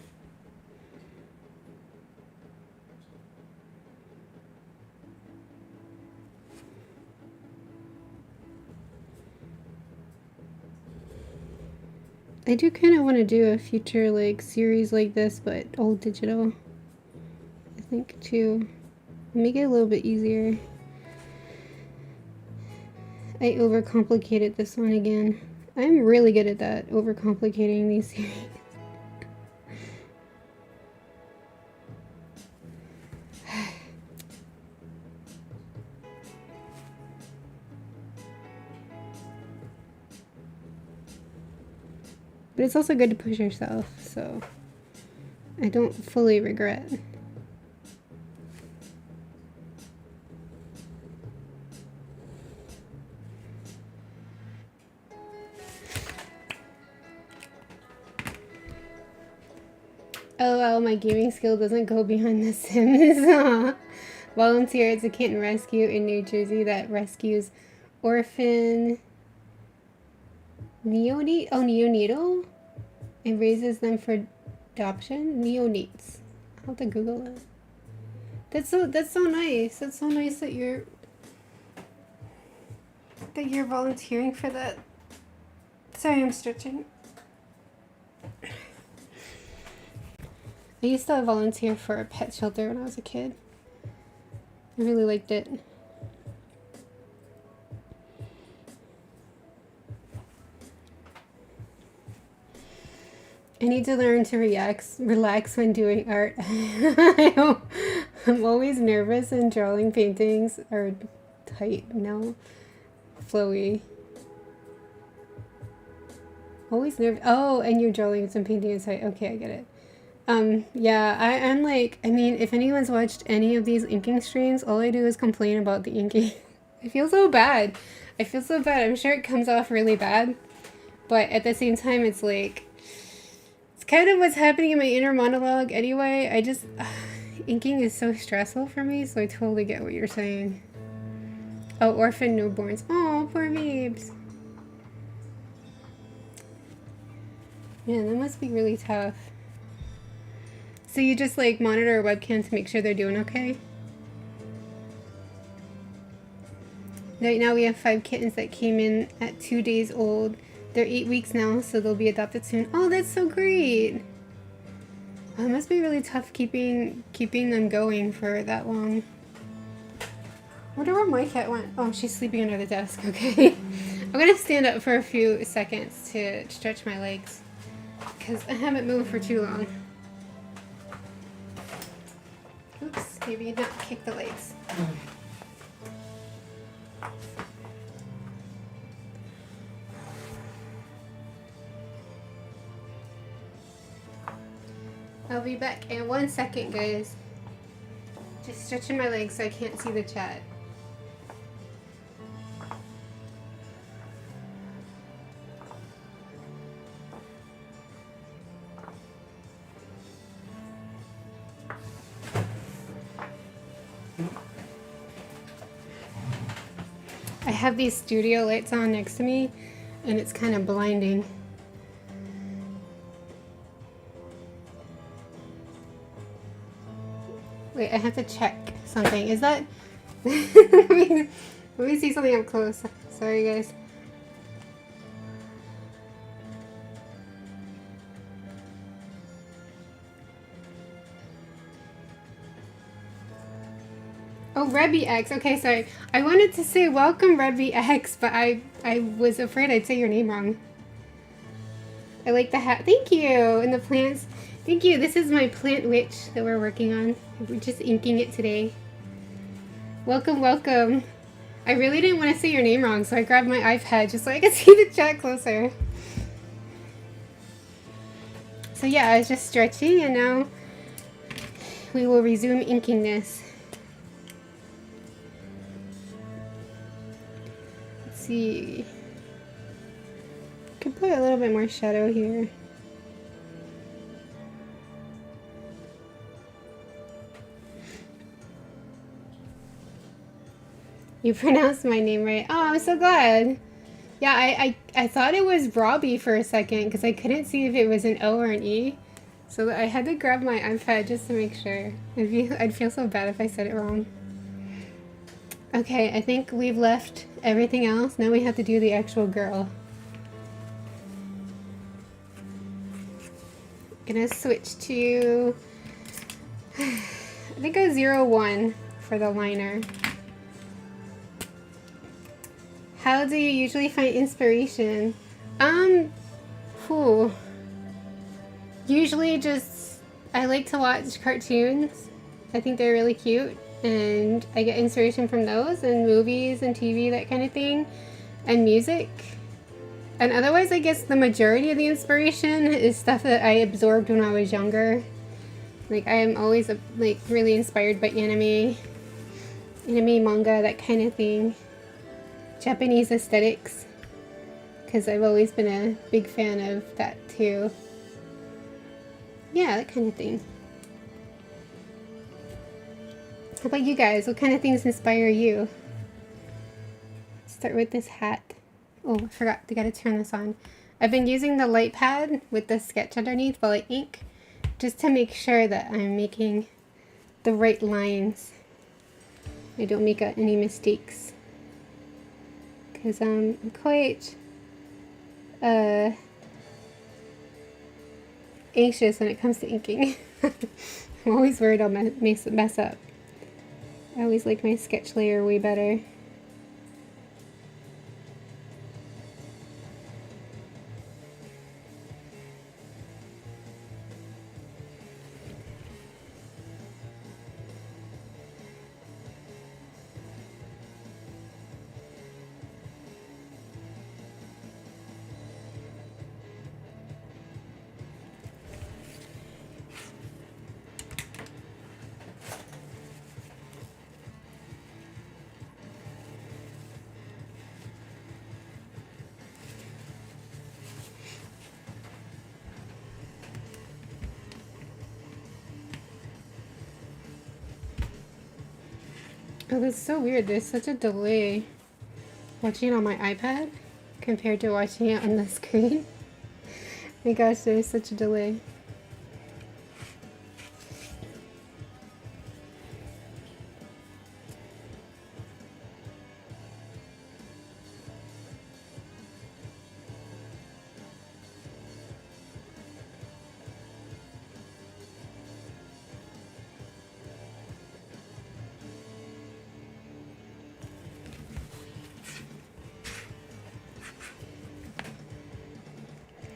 I do kind of want to do a future like series like this, but all digital. I think too. Make it a little bit easier. I overcomplicated this one again. I'm really good at that, overcomplicating these series. But it's also good to push yourself, so I don't fully regret. Oh, my gaming skill doesn't go beyond The Sims. Volunteer at a kitten rescue in New Jersey that rescues orphan neonatal and raises them for adoption. Neonates. I'll have to Google that. That's so nice. That's so nice that you're volunteering for that. Sorry, I'm stretching. I used to volunteer for a pet shelter when I was a kid. I really liked it. I need to learn to relax when doing art. I'm always nervous and drawing paintings are tight, no, flowy. Always nervous. Oh, and your drawings and paintings tight. Okay, I get it. Yeah, I'm like, I mean, if anyone's watched any of these inking streams, all I do is complain about the inking. I feel so bad. I feel so bad. I'm sure it comes off really bad, but at the same time, it's like, it's kind of what's happening in my inner monologue anyway. I just, inking is so stressful for me, so I totally get what you're saying. Oh, orphan newborns. Oh, poor babes. Yeah, that must be really tough. So you just like monitor a webcam to make sure they're doing okay? Right now we have 5 kittens that came in at 2 days old. They're 8 weeks now, so they'll be adopted soon. Oh, that's so great. Well, it must be really tough keeping them going for that long. Wonder where my cat went. Oh, she's sleeping under the desk. Okay. I'm gonna stand up for a few seconds to stretch my legs because I haven't moved for too long. Oops, maybe not kick the legs. I'll be back in 1 second, guys. Just stretching my legs so I can't see the chat. I have these studio lights on next to me, and it's kind of blinding. Wait, I have to check something. Is that... let me see something up close. Sorry, guys. Oh, Rebby X. Okay, sorry. I wanted to say welcome, Rebby X, but I was afraid I'd say your name wrong. I like the hat. Thank you. And the plants. Thank you. This is my plant witch that we're working on. We're just inking it today. Welcome, welcome. I really didn't want to say your name wrong, so I grabbed my iPad just so I could see the chat closer. So yeah, I was just stretching, and now we will resume inking this. Let's see. Could put a little bit more shadow here. You pronounced my name right. Oh, I'm so glad. Yeah, I thought it was Robbie for a second because I couldn't see if it was an O or an E. So I had to grab my iPad just to make sure. I'd feel so bad if I said it wrong. Okay, I think we've left everything else. Now we have to do the actual girl. Gonna switch to, I think a 01 for the liner. How do you usually find inspiration? Usually just, I like to watch cartoons. I think they're really cute, and I get inspiration from those, and movies and TV, that kind of thing, and music. And otherwise, I guess the majority of the inspiration is stuff that I absorbed when I was younger. Like, I am always like really inspired by anime, manga, that kind of thing. Japanese aesthetics, because I've always been a big fan of that too. Yeah, that kind of thing. How about you guys? What kind of things inspire you? Start with this hat. Oh, I forgot. I gotta turn this on. I've been using the light pad with the sketch underneath while I ink, just to make sure that I'm making the right lines. I don't make any mistakes. Because I'm quite anxious when it comes to inking. I'm always worried I'll mess up. I always like my sketch layer way better. Oh, that's so weird. There's such a delay watching it on my iPad compared to watching it on the screen. My gosh, there's such a delay.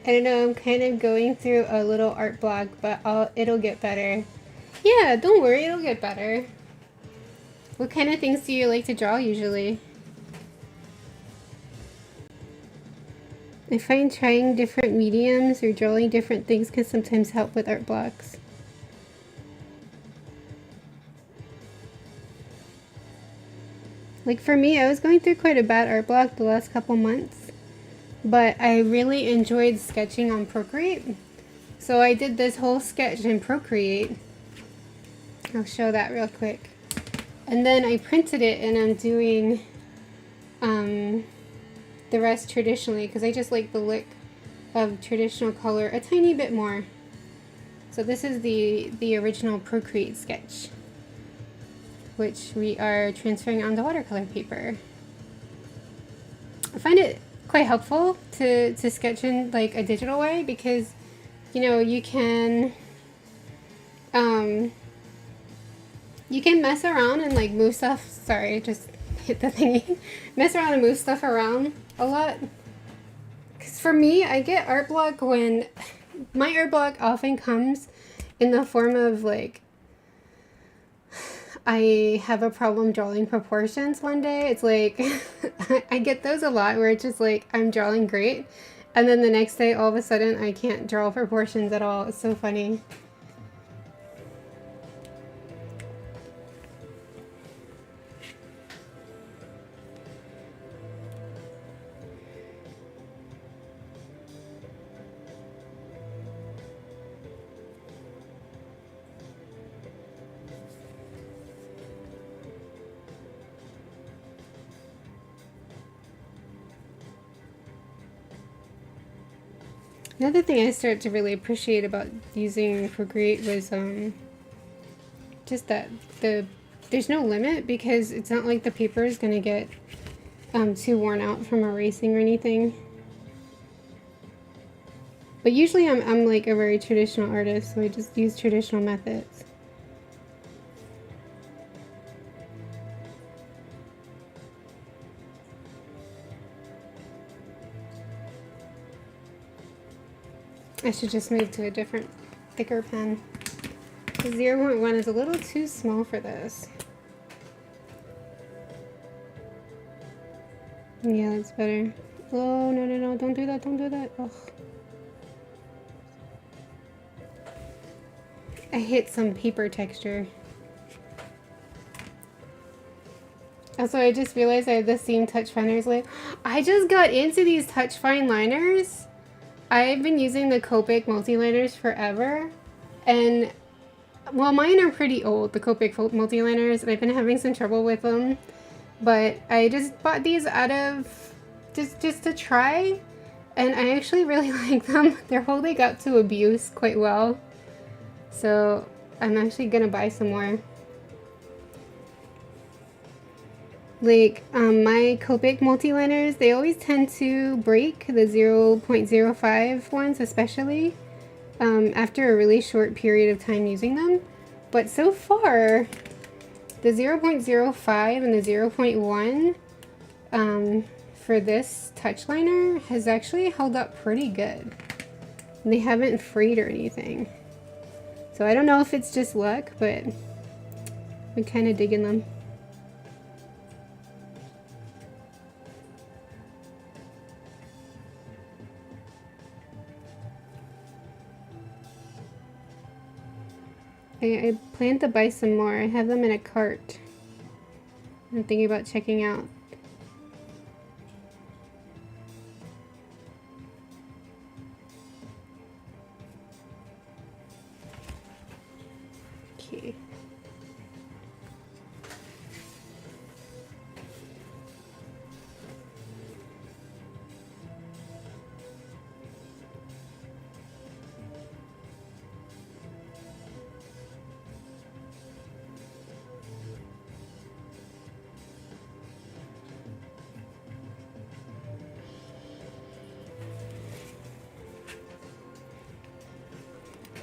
I don't know, I'm kind of going through a little art block, but it'll get better. Yeah, don't worry, it'll get better. What kind of things do you like to draw usually? I find trying different mediums or drawing different things can sometimes help with art blocks. Like for me, I was going through quite a bad art block the last couple months, but I really enjoyed sketching on Procreate. So I did this whole sketch in Procreate. I'll show that real quick. And then I printed it and I'm doing the rest traditionally because I just like the look of traditional color a tiny bit more. So this is the original Procreate sketch, which we are transferring onto watercolor paper. I find it quite helpful to sketch in like a digital way because, you know, you can mess around and like move stuff. Sorry, just hit the thingy. Mess around and move stuff around a lot. Because for me, I get art block when my art block often comes in the form of like I have a problem drawing proportions one day. It's like I get those a lot where it's just like I'm drawing great and then the next day all of a sudden I can't draw proportions at all. It's so funny. Another thing I started to really appreciate about using Procreate was just that there's no limit because it's not like the paper is going to get too worn out from erasing or anything. But usually I'm like a very traditional artist, so I just use traditional methods. I should just move to a different, thicker pen. The 0.1 is a little too small for this. Yeah, that's better. Oh, no, no, no, don't do that, don't do that. Ugh. I hit some paper texture. Also, I just realized I have the same touch finers. Like, I just got into these touch fine liners. I've been using the Copic multi-liners forever, and well, mine are pretty old, the Copic multi-liners, and I've been having some trouble with them, but I just bought these out of just to try, and I actually really like them. They're holding up to abuse quite well, so I'm actually gonna buy some more. Like, my Copic multi-liners, they always tend to break, the 0.05 ones especially, after a really short period of time using them. But so far, the 0.05 and the 0.1 for this touch liner has actually held up pretty good. And they haven't frayed or anything. So I don't know if it's just luck, but I'm kind of digging them. I plan to buy some more. I have them in a cart. I'm thinking about checking out. Okay.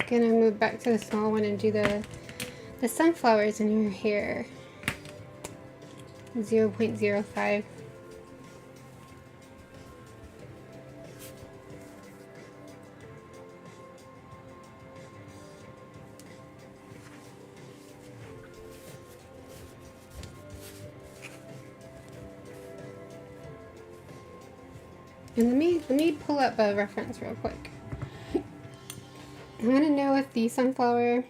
Gonna move back to the small one and do the sunflowers in your hair. 0.05. And let me pull up a reference real quick. I want to know if the sunflower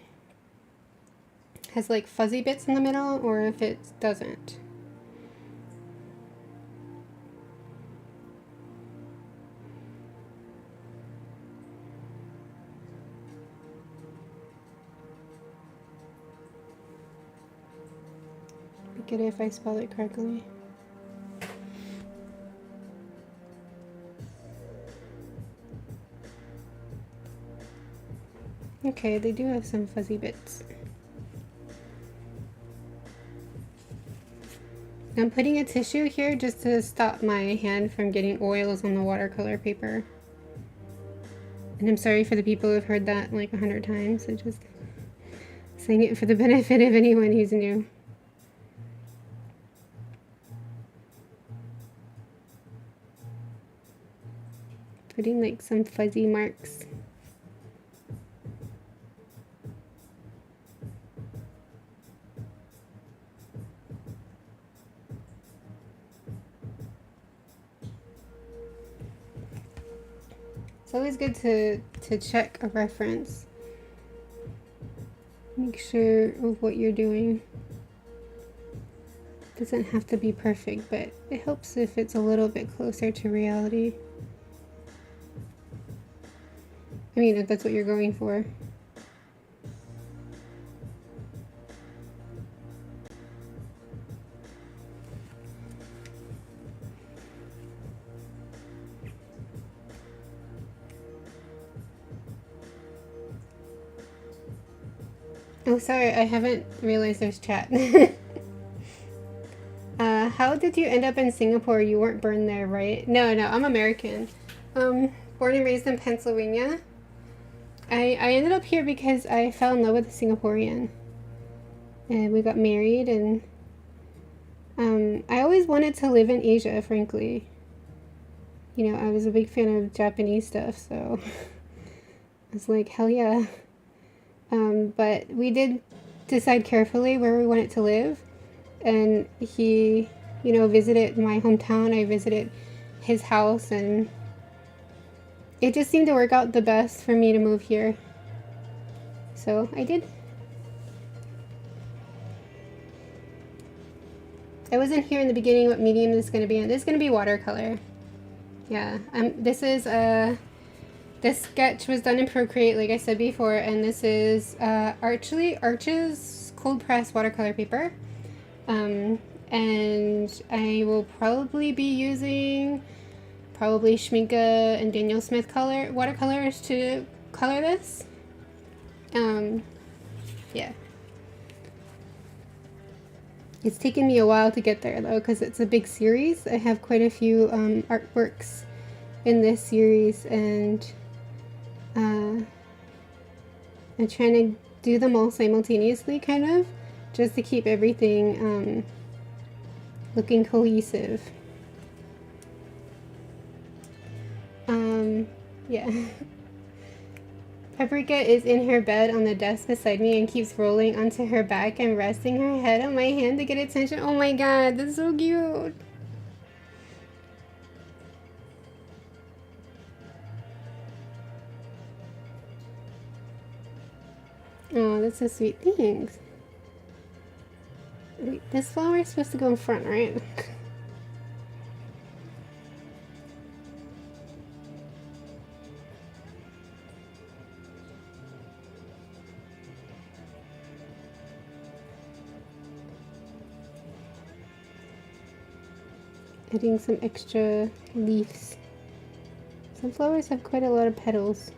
has like fuzzy bits in the middle or if it doesn't. Get it if I spell it correctly. Okay, they do have some fuzzy bits. I'm putting a tissue here just to stop my hand from getting oils on the watercolor paper. And I'm sorry for the people who've heard that like 100 times. I just saying it for the benefit of anyone who's new. Putting like some fuzzy marks. It's always good to check a reference. Make sure of what you're doing. It doesn't have to be perfect, but it helps if it's a little bit closer to reality. I mean, if that's what you're going for. Oh, sorry, I haven't realized there's chat. How did you end up in Singapore? You weren't born there, right? No, I'm American. Born and raised in Pennsylvania. I ended up here because I fell in love with a Singaporean. And we got married, and I always wanted to live in Asia, frankly. You know, I was a big fan of Japanese stuff, so I was like, hell yeah. But we did decide carefully where we wanted to live, and he, you know, visited my hometown. I visited his house, and it just seemed to work out the best for me to move here. So I did. I wasn't here in the beginning what medium this is going to be in. This is going to be watercolor. Yeah, this is this sketch was done in Procreate, like I said before, and this is Arch's cold press watercolor paper. And I will probably be using Schminke and Daniel Smith watercolors to color this. Yeah. It's taken me a while to get there though, because it's a big series. I have quite a few artworks in this series, and I'm trying to do them all simultaneously, kind of, just to keep everything looking cohesive. Yeah. Paprika is in her bed on the desk beside me and keeps rolling onto her back and resting her head on my hand to get attention. Oh my god, that's so cute. Oh, that's so sweet. Thanks. Wait, this flower is supposed to go in front, right? Adding some extra leaves. Some flowers have quite a lot of petals.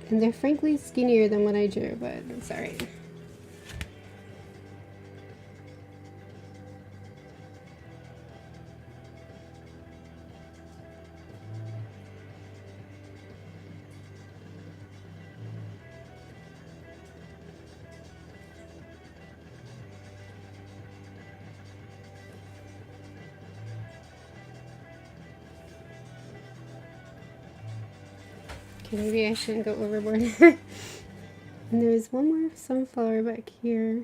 And they're frankly skinnier than what I drew, but it's alright. Okay, maybe I shouldn't go overboard. And there's one more sunflower back here.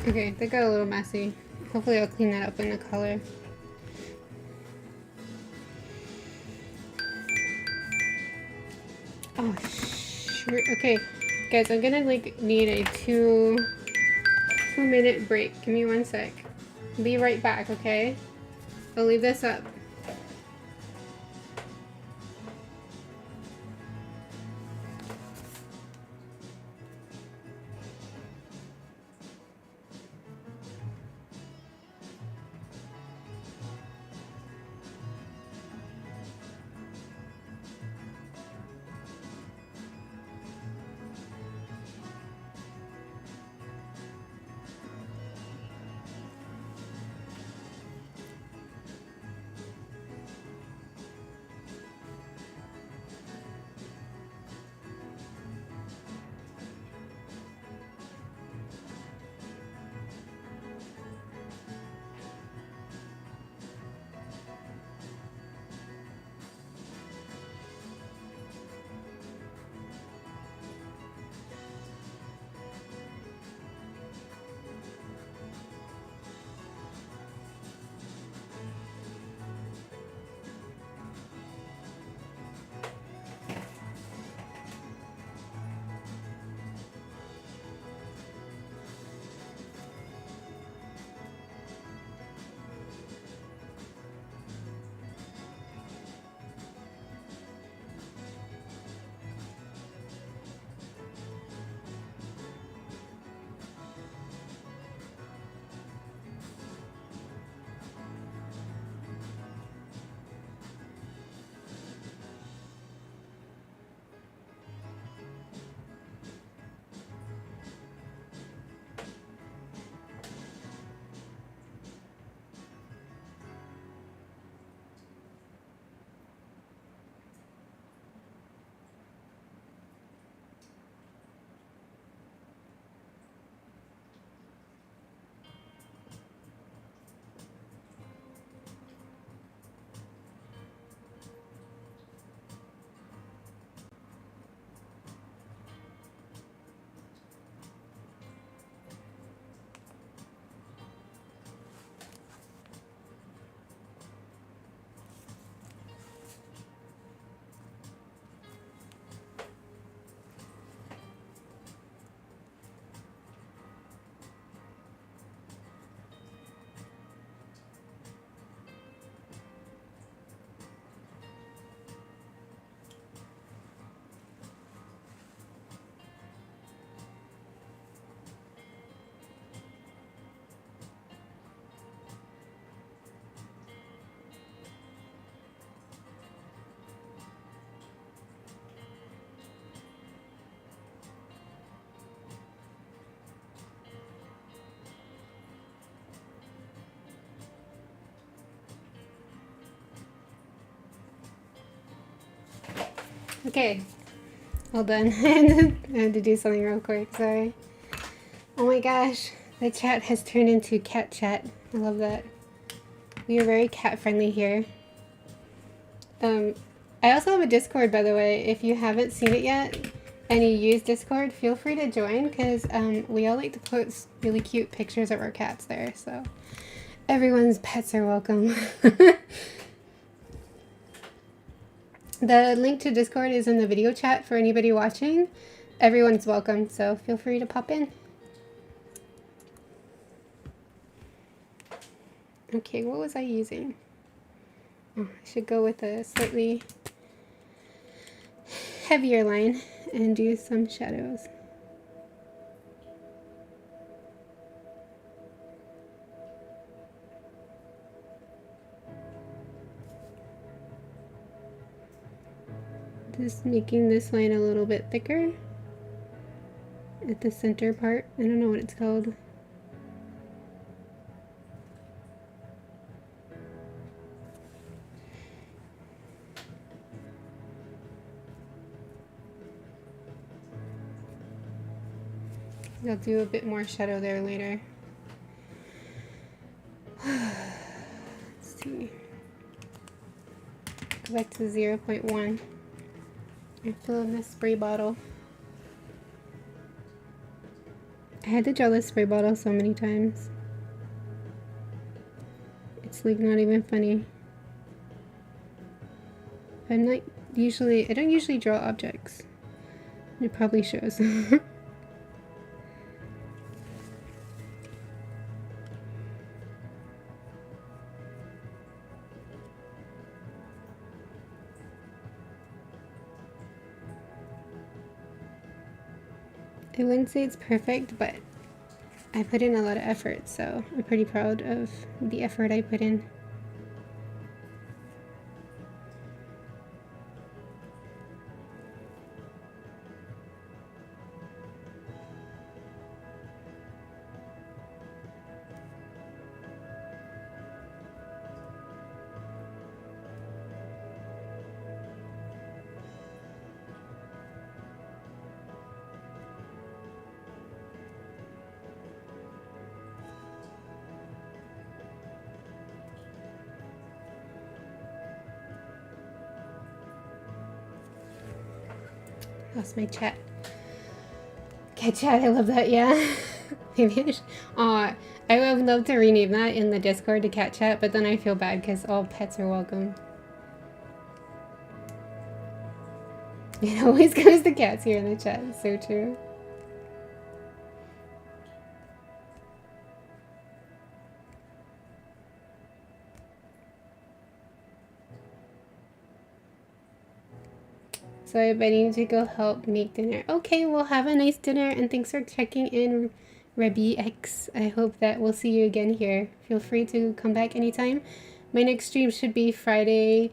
Okay, they got a little messy. Hopefully I'll clean that up in the color. Oh, sure. Okay, guys, I'm gonna like need a two-minute break. Give me 1 sec. Be right back, okay? I'll leave this up. Okay, all done. I had to do something real quick, sorry. Oh my gosh, the chat has turned into cat chat. I love that. We are very cat friendly here. I also have a Discord, by the way. If you haven't seen it yet and you use Discord, feel free to join because we all like to post really cute pictures of our cats there. So everyone's pets are welcome. The link to Discord is in the video chat for anybody watching. Everyone's welcome, so feel free to pop in. Okay, what was I using? Oh, I should go with a slightly heavier line and do some shadows. Just making this line a little bit thicker at the center part. I don't know what it's called. I'll do a bit more shadow there later. Let's see. Go back to 0.1 and fill in this spray bottle. I had to draw this spray bottle so many times. It's like not even funny. I don't usually draw objects. It probably shows. I wouldn't say it's perfect, but I put in a lot of effort, so I'm pretty proud of the effort I put in. Lost my chat. Cat chat, I love that, yeah. Maybe I should. Aw, I would love to rename that in the Discord to cat chat, but then I feel bad because all pets are welcome. It always goes to cats here in the chat, it's so true. So I need to go help make dinner. Okay, well have a nice dinner and thanks for checking in, Rebby X. I hope that we'll see you again here. Feel free to come back anytime. My next stream should be Friday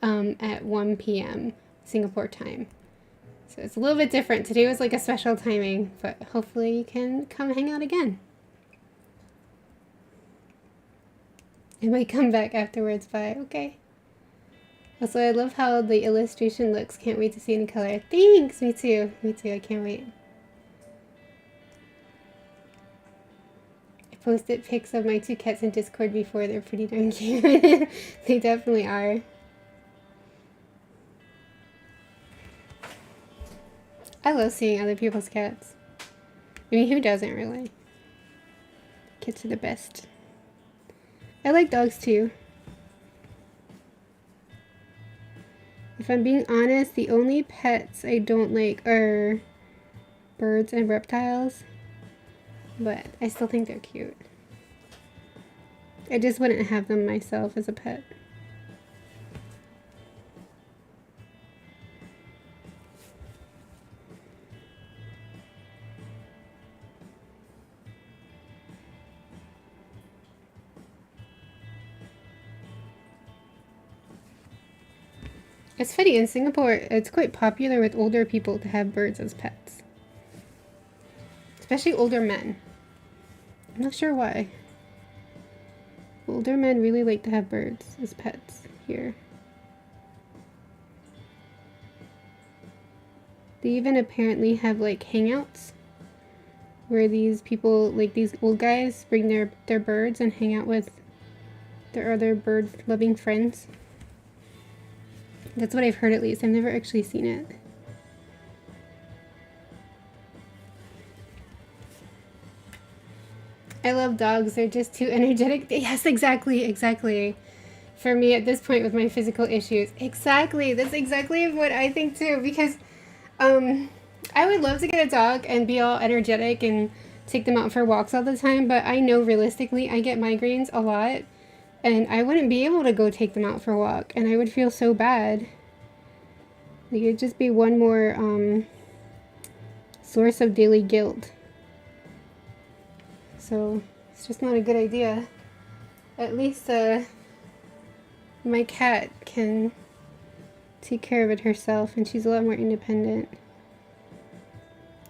at 1 p.m. Singapore time. So it's a little bit different. Today was like a special timing, but hopefully you can come hang out again. I might come back afterwards, bye. Okay. Also, I love how the illustration looks. Can't wait to see it in color. Thanks! Me too. Me too. I can't wait. I posted pics of my two cats in Discord before. They're pretty darn cute. They definitely are. I love seeing other people's cats. I mean, who doesn't really? Cats are the best. I like dogs too. If I'm being honest, the only pets I don't like are birds and reptiles, but I still think they're cute. I just wouldn't have them myself as a pet. It's funny, in Singapore, it's quite popular with older people to have birds as pets. Especially older men. I'm not sure why. Older men really like to have birds as pets here. They even apparently have like hangouts where these people, like these old guys, bring their birds and hang out with their other bird-loving friends. That's what I've heard at least. I've never actually seen it. I love dogs. They're just too energetic. Yes, exactly, exactly. For me at this point with my physical issues. Exactly. That's exactly what I think too. Because I would love to get a dog and be all energetic and take them out for walks all the time. But I know realistically I get migraines a lot. And I wouldn't be able to go take them out for a walk. And I would feel so bad. Like, it'd just be one more source of daily guilt. So, it's just not a good idea. At least my cat can take care of it herself, and she's a lot more independent.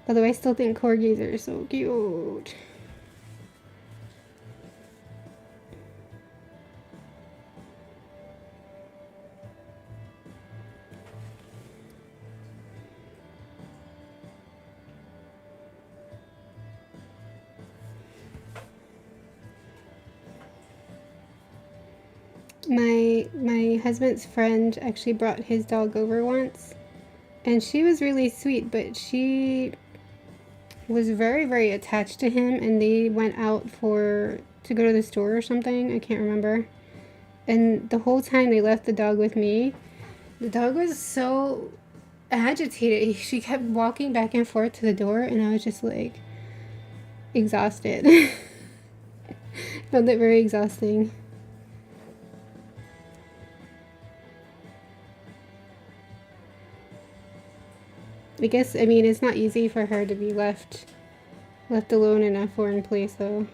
Although I still think corgis are so cute. My husband's friend actually brought his dog over once, and she was really sweet, but she was very, very attached to him, and they went out to go to the store or something. I can't remember. And the whole time they left the dog with me, the dog was so agitated. She kept walking back and forth to the door, and I was just like exhausted. Found it very exhausting. I guess, I mean, it's not easy for her to be left alone in a foreign place, though.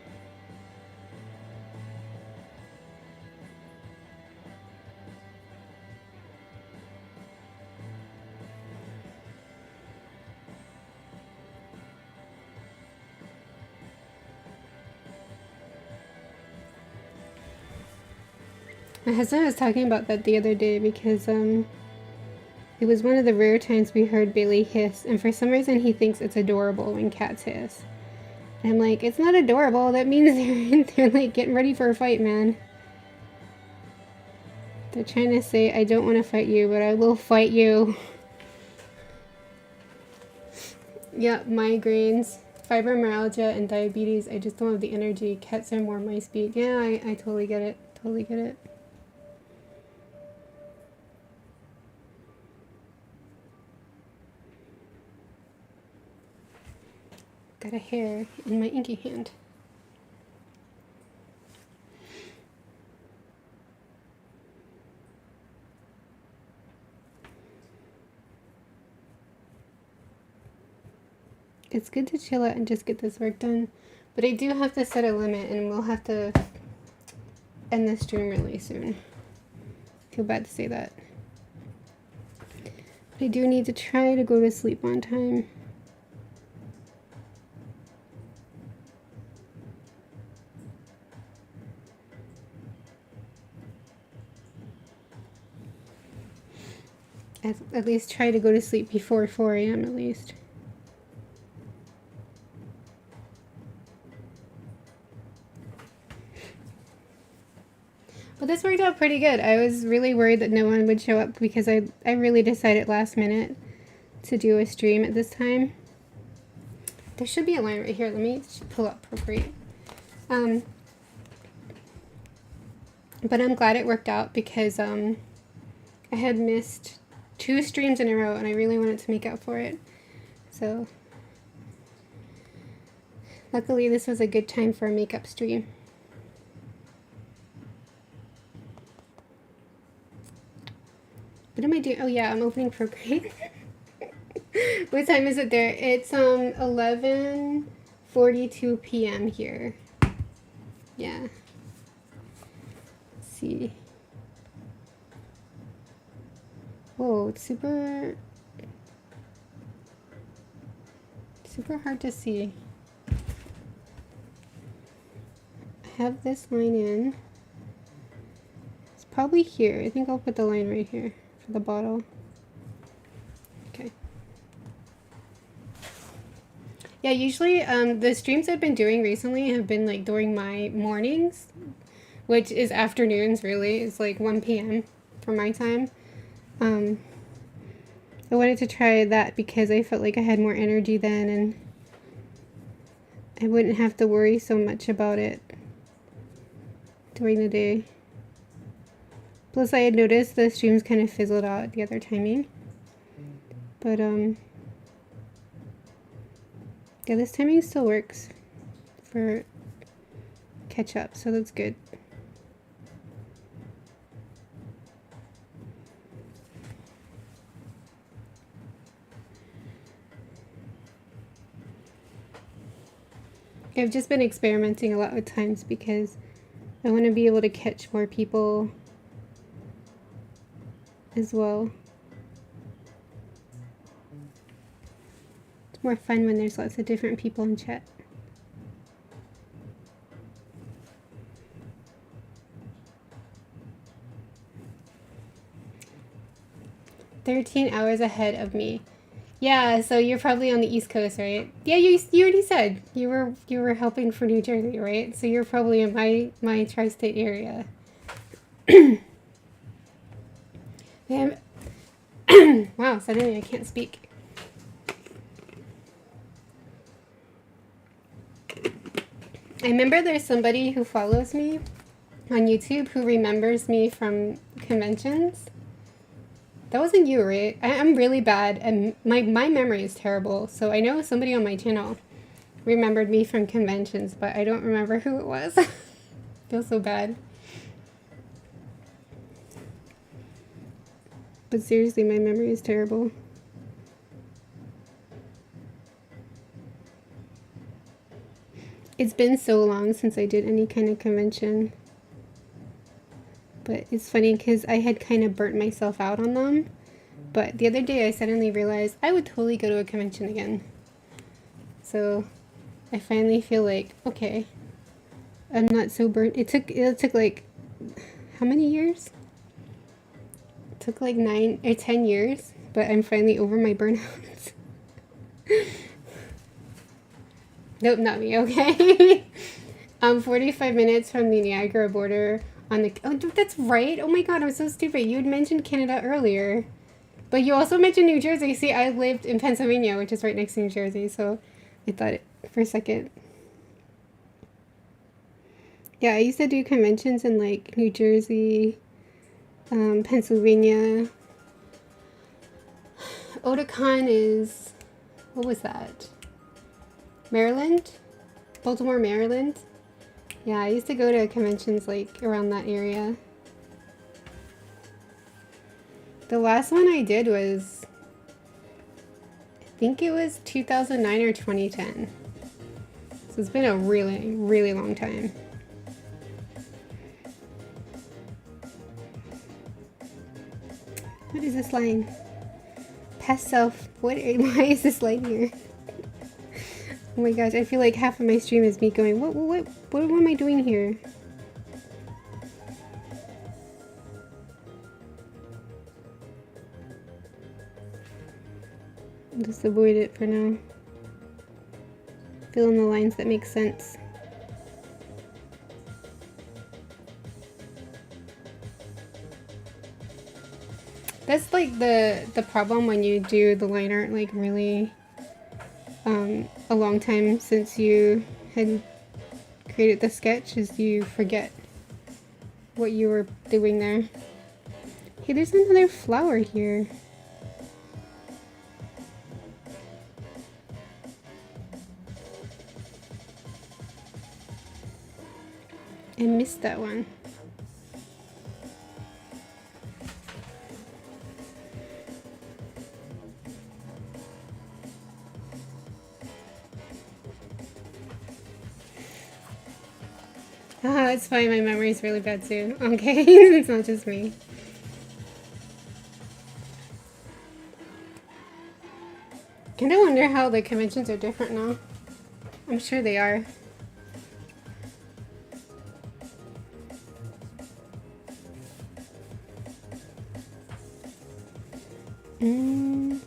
My husband was talking about that the other day because, it was one of the rare times we heard Bailey hiss, and for some reason he thinks it's adorable when cats hiss. And I'm like, it's not adorable, that means they're like getting ready for a fight, man. They're trying to say, I don't want to fight you, but I will fight you. Yeah, migraines, fibromyalgia, and diabetes. I just don't have the energy. Cats are more my speed. Yeah, I totally get it. Totally get it. Got a hair in my inky hand. It's good to chill out and just get this work done, but I do have to set a limit, and we'll have to end this stream really soon. I feel bad to say that. But I do need to try to go to sleep on time. At least try to go to sleep before 4 a.m. at least. But this worked out pretty good. I was really worried that no one would show up because I really decided last minute to do a stream at this time. There should be a line right here. Let me pull up Pearberrie. But I'm glad it worked out because I had missed 2 streams in a row, and I really wanted to make up for it. So luckily this was a good time for a makeup stream. What am I doing? Oh yeah, I'm opening Procreate. What time is it there? It's 11:42 p.m. here. Yeah. Let's see. Whoa, it's super hard to see. I have this line in. It's probably here. I think I'll put the line right here for the bottle. Okay. Yeah, usually the streams I've been doing recently have been like during my mornings, which is afternoons really. It's like 1 p.m. for my time. I wanted to try that because I felt like I had more energy then, and I wouldn't have to worry so much about it during the day. Plus, I had noticed the streams kind of fizzled out at the other timing. But, yeah, this timing still works for catch up, so that's good. I've just been experimenting a lot with times because I want to be able to catch more people as well. More fun when there's lots of different people in chat. "13 hours ahead of me." Yeah, so you're probably on the East Coast, right? Yeah, you already said you were helping for New Jersey, right? So you're probably in my tri-state area. Wow, suddenly I can't speak. I remember there's somebody who follows me on YouTube who remembers me from conventions. That wasn't you, right? I'm really bad, and my memory is terrible, so I know somebody on my channel remembered me from conventions, but I don't remember who it was. I feel so bad. But seriously, my memory is terrible. It's been so long since I did any kind of convention. But it's funny because I had kind of burnt myself out on them. But the other day I suddenly realized I would totally go to a convention again. So I finally feel like, okay, I'm not so burnt. It took like, how many years? It took like 9 or 10 years, but I'm finally over my burnouts. Nope, not me, okay? 45 minutes from the Niagara border on the... Oh, that's right. Oh my god, I'm so stupid. You had mentioned Canada earlier. But you also mentioned New Jersey. See, I lived in Pennsylvania, which is right next to New Jersey, so I thought it for a second. Yeah, I used to do conventions in, like, New Jersey, Pennsylvania. Otakon is... What was that? Maryland? Baltimore, Maryland? Yeah, I used to go to conventions like around that area. The last one I did was, I think it was 2009 or 2010. So it's been a really, really long time. What is this line? Past self. Why is this line here? Oh my gosh, I feel like half of my stream is me going, what am I doing here? Just avoid it for now. Fill in the lines that make sense. That's like the problem when you do the line art like really a long time since you had created the sketch, is you forget what you were doing there. Hey, there's another flower here. I missed that one. It's fine, my memory's really bad too. Okay, it's not just me. Kinda wonder how the conventions are different now. I'm sure they are. I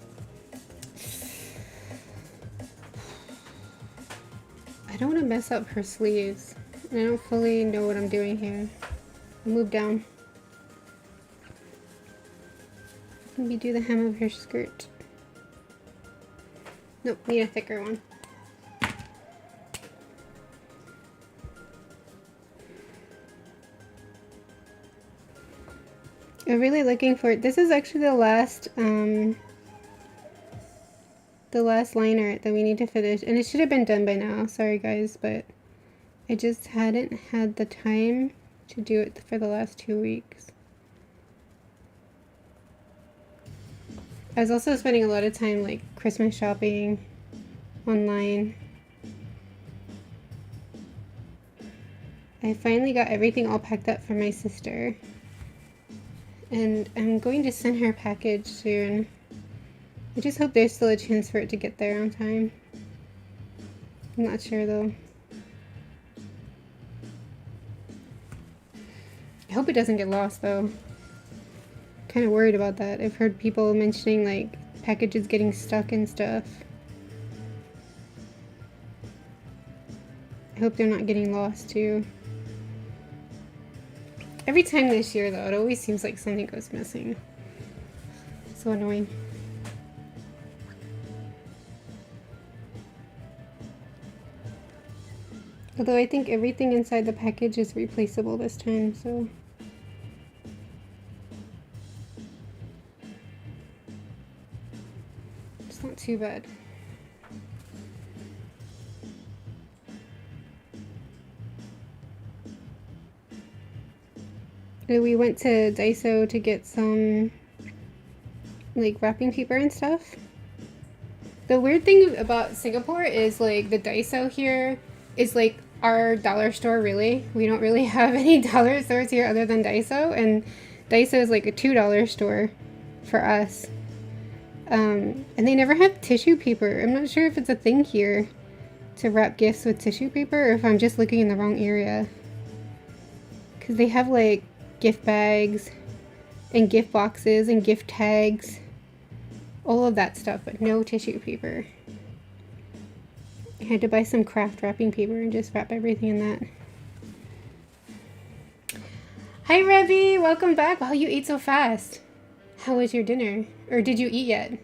don't want to mess up her sleeves. I don't fully know what I'm doing here. I'll move down. Maybe do the hem of her skirt. Nope, need a thicker one. I'm really looking for it. This is actually the last line art that we need to finish, and it should have been done by now. Sorry guys, but I just hadn't had the time to do it for the last 2 weeks. I was also spending a lot of time like Christmas shopping online. I finally got everything all packed up for my sister, and I'm going to send her a package soon. I just hope there's still a chance for it to get there on time. I'm not sure though. I hope it doesn't get lost though. Kind of worried about that. I've heard people mentioning like packages getting stuck and stuff. I hope they're not getting lost too. Every time this year though, it always seems like something goes missing. So annoying. Although I think everything inside the package is replaceable this time, so. It's not too bad. We went to Daiso to get some like wrapping paper and stuff. The weird thing about Singapore is like the Daiso here is like our dollar store really. We don't really have any dollar stores here other than Daiso, and Daiso is like a $2 store for us. And they never have tissue paper. I'm not sure if it's a thing here to wrap gifts with tissue paper or if I'm just looking in the wrong area. Because they have like gift bags and gift boxes and gift tags, all of that stuff, but no tissue paper. I had to buy some craft wrapping paper and just wrap everything in that. Hi Rebby, welcome back. Wow, you ate so fast. How was your dinner? Or did you eat yet?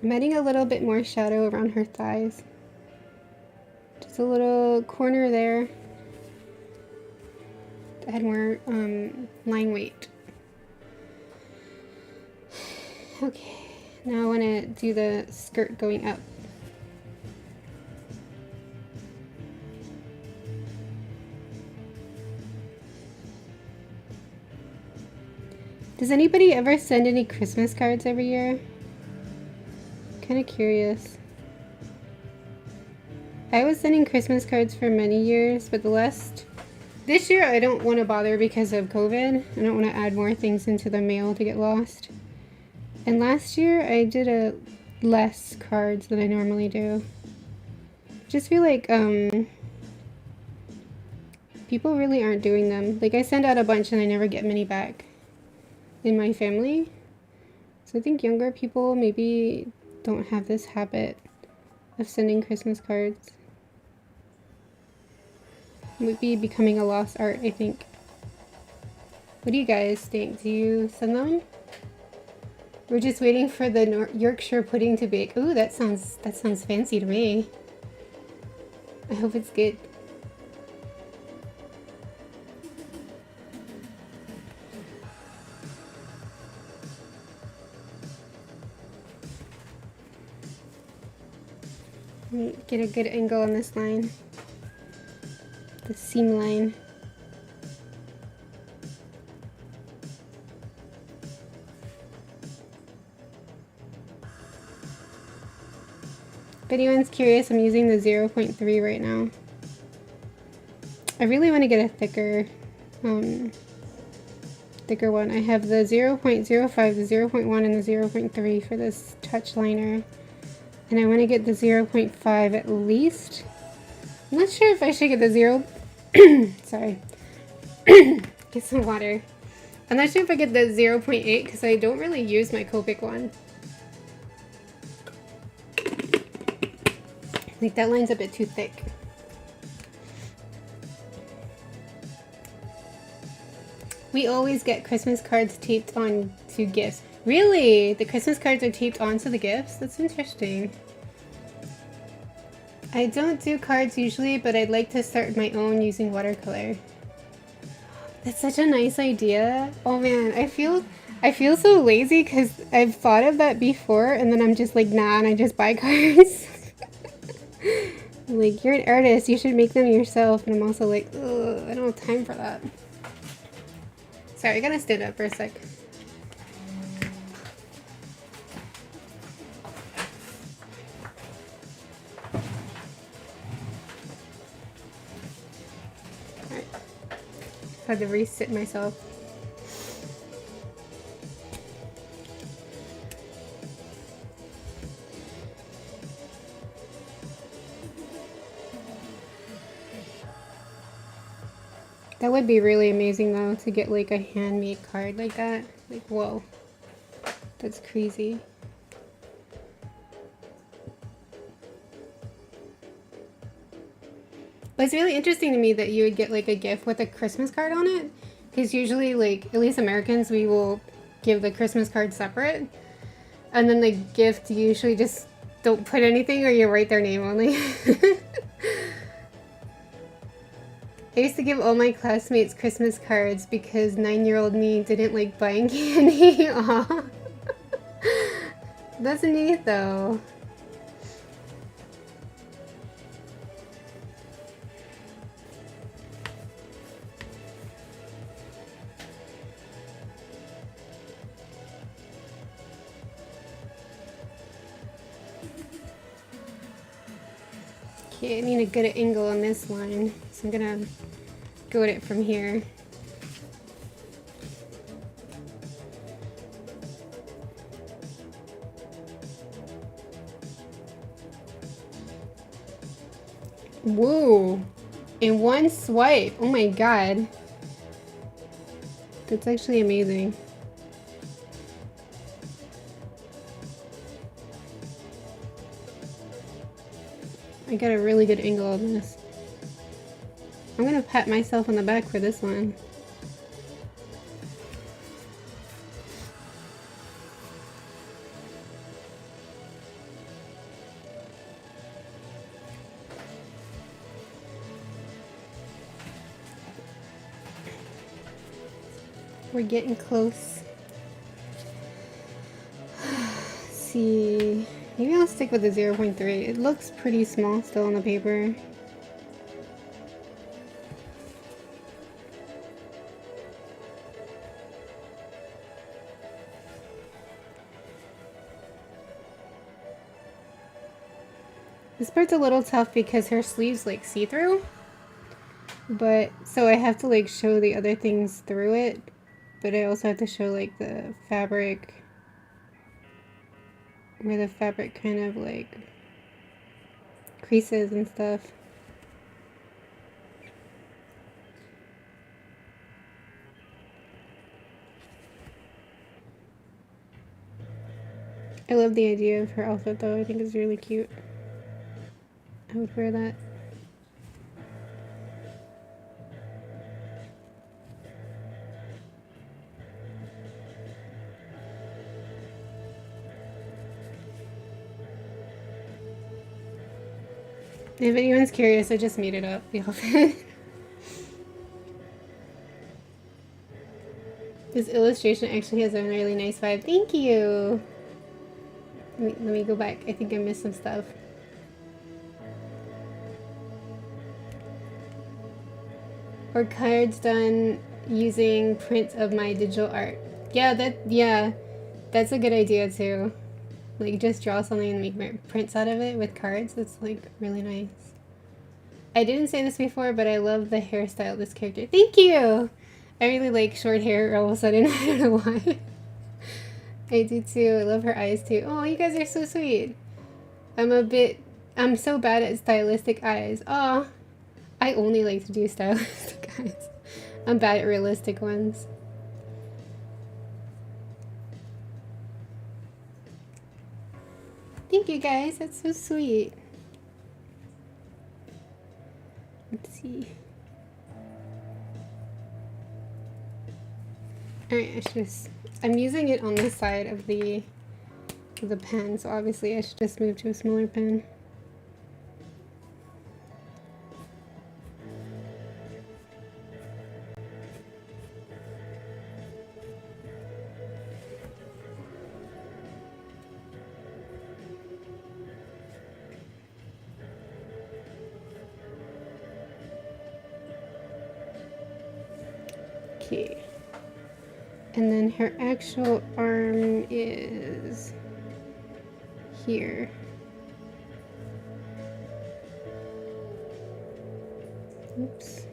I'm adding a little bit more shadow around her thighs. Just a little corner there. Add more line weight. Okay, now I want to do the skirt going up. Does anybody ever send any Christmas cards every year? Kind of curious. I was sending Christmas cards for many years, but this year I don't want to bother because of COVID. I don't want to add more things into the mail to get lost. And last year I did less cards than I normally do. Just feel like people really aren't doing them. Like I send out a bunch and I never get many back in my family. So I think younger people maybe don't have this habit of sending Christmas cards. It would be becoming a lost art, I think. What do you guys think? Do you send them? We're just waiting for the Yorkshire pudding to bake. Ooh, that sounds fancy to me. I hope it's good. Let me get a good angle on this line. The seam line. If anyone's curious, I'm using the 0.3 right now. I really want to get a thicker one. I have the 0.05, the 0.1, and the 0.3 for this touch liner. And I want to get the 0.5 at least. I'm not sure if I should get the sorry. Get some water. I'm not sure if I get the 0.8 because I don't really use my Copic one. Like that line's a bit too thick. We always get Christmas cards taped on to gifts. Really? The Christmas cards are taped onto the gifts? That's interesting. I don't do cards usually, but I'd like to start my own using watercolor. That's such a nice idea. Oh man, I feel so lazy because I've thought of that before and then I'm just like, nah, and I just buy cards. Like, you're an artist, you should make them yourself. And I'm also like, ugh, I don't have time for that. Sorry, I gotta stand up for a sec. Alright. Had to resit myself. That would be really amazing though, to get like a handmade card like that. Like, whoa. That's crazy. But it's really interesting to me that you would get like a gift with a Christmas card on it. Because usually, like, at least Americans, we will give the Christmas card separate. And then the gift, you usually just don't put anything or you write their name only. I used to give all my classmates Christmas cards because 9-year-old me didn't like buying candy. Aw. That's neat though. Okay, I need a good angle on this one, so I'm gonna go at it from here. Whoa! In one swipe! Oh my god. That's actually amazing. I got a really good angle on this. I'm gonna pat myself on the back for this one. We're getting close. Let's see. Maybe I'll stick with the 0.3. It looks pretty small still on the paper. This part's a little tough because her sleeve's like see-through. But, so I have to like show the other things through it. But I also have to show like the fabric, where the fabric kind of like creases and stuff. I love the idea of her outfit though. I think it's really cute. I would wear that. If anyone's curious, I just made it up, the outfit. This illustration actually has a really nice vibe. Thank you! Let me go back. I think I missed some stuff. Or cards done using prints of my digital art. Yeah, that's a good idea too. Like, just draw something and make prints out of it with cards. That's, like, really nice. I didn't say this before, but I love the hairstyle of this character. Thank you! I really like short hair all of a sudden. I don't know why. I do too. I love her eyes too. Oh, you guys are so sweet. I'm so bad at stylistic eyes. Oh, I only like to do stylistic eyes. I'm bad at realistic ones. Thank you guys, that's so sweet. Let's see. Alright, I'm using it on this side of the pen, so obviously I should just move to a smaller pen. Okay, and then her actual arm is here. Oops.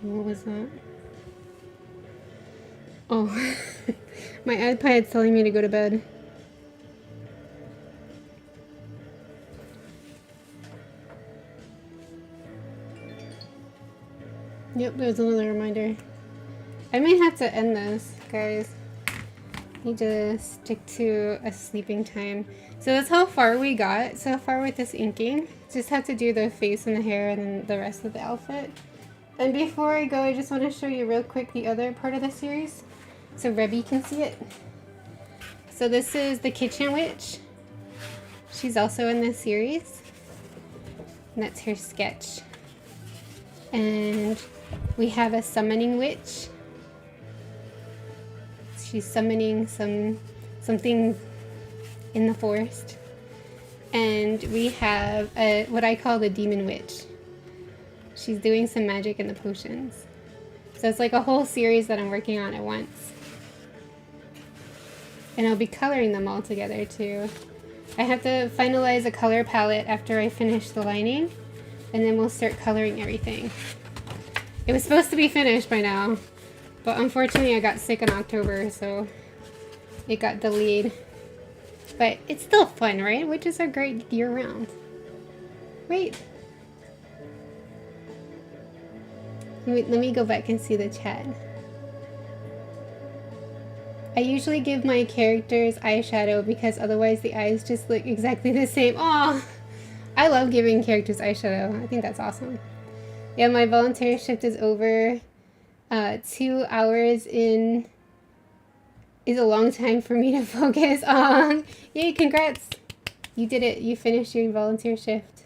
What was that? Oh, my iPad's telling me to go to bed. Yep, there's another reminder. I might have to end this, guys. Need to stick to a sleeping time. So that's how far we got so far with this inking. Just have to do the face and the hair and then the rest of the outfit. And before I go, I just want to show you real quick the other part of the series, so Rebby can see it. So this is the Kitchen Witch. She's also in this series. And that's her sketch. And we have a Summoning Witch. She's summoning something in the forest. And we have what I call the Demon Witch. She's doing some magic in the potions. So it's like a whole series that I'm working on at once. And I'll be coloring them all together too. I have to finalize a color palette after I finish the lining, and then we'll start coloring everything. It was supposed to be finished by now, but unfortunately I got sick in October, so it got delayed. But it's still fun, right? Witches are great year-round. Right? Let me go back and see the chat. I usually give my characters eyeshadow because otherwise the eyes just look exactly the same. Aw! I love giving characters eyeshadow. I think that's awesome. Yeah, my volunteer shift is over. 2 hours in is a long time for me to focus on. Yay, congrats! You did it. You finished your volunteer shift.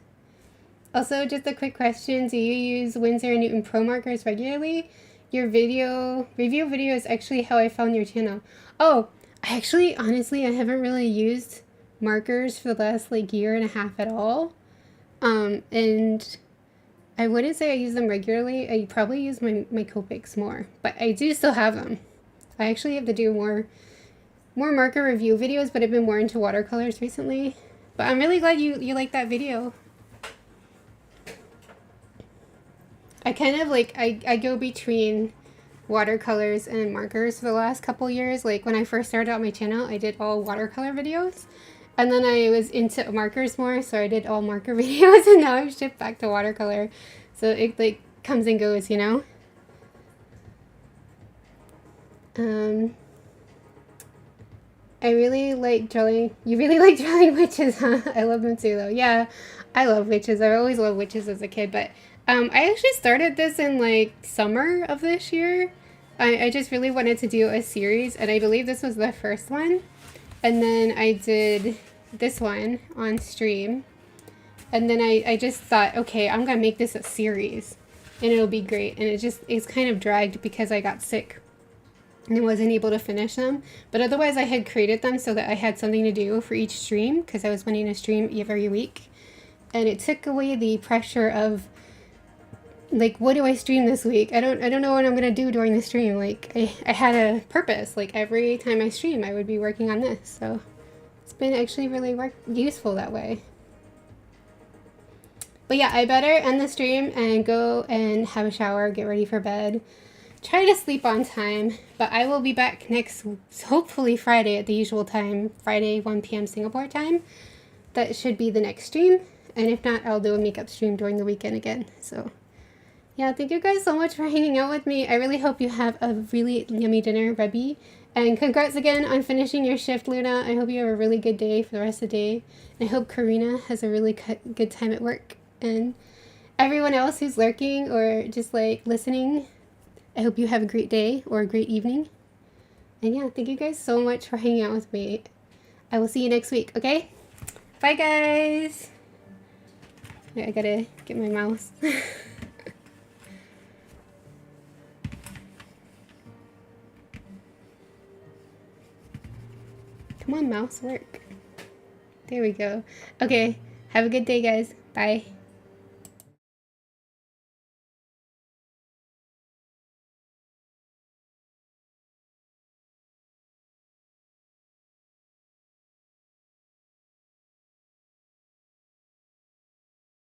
Also, just a quick question. Do you use Winsor & Newton Pro markers regularly? Your review video is actually how I found your channel. Oh, honestly, I haven't really used markers for the last like year and a half at all. And I wouldn't say I use them regularly. I probably use my Copics more, but I do still have them. I actually have to do more marker review videos, but I've been more into watercolors recently. But I'm really glad you like that video. I kind of like, I go between watercolors and markers for the last couple years. Like when I first started out my channel, I did all watercolor videos. And then I was into markers more, so I did all marker videos, and now I've shifted back to watercolor. So it like comes and goes, you know? I really like drawing. You really like drawing witches, huh? I love them too, though. Yeah, I love witches. I always loved witches as a kid, but I actually started this in like summer of this year. I just really wanted to do a series, and I believe this was the first one. And then I did this one on stream. And then I just thought, okay, I'm gonna make this a series and it'll be great. And it's kind of dragged because I got sick and I wasn't able to finish them. But otherwise I had created them so that I had something to do for each stream, because I was wanting to stream every week. And it took away the pressure of like, what do I stream this week? I don't know what I'm gonna do during the stream. Like I had a purpose. Like every time I stream I would be working on this. So it's been actually really useful that way. But yeah, I better end the stream and go and have a shower, get ready for bed, try to sleep on time. But I will be back hopefully Friday at the usual time, Friday 1 p.m. Singapore time. That should be the next stream. And if not, I'll do a makeup stream during the weekend again. So yeah, thank you guys so much for hanging out with me. I really hope you have a really yummy dinner, Rebby. And congrats again on finishing your shift, Luna. I hope you have a really good day for the rest of the day. And I hope Karina has a really good time at work. And everyone else who's lurking or just like listening, I hope you have a great day or a great evening. And yeah, thank you guys so much for hanging out with me. I will see you next week, okay? Bye, guys. Wait, I gotta get my mouse. Come on, mouse, work. There we go. Okay, have a good day, guys. Bye.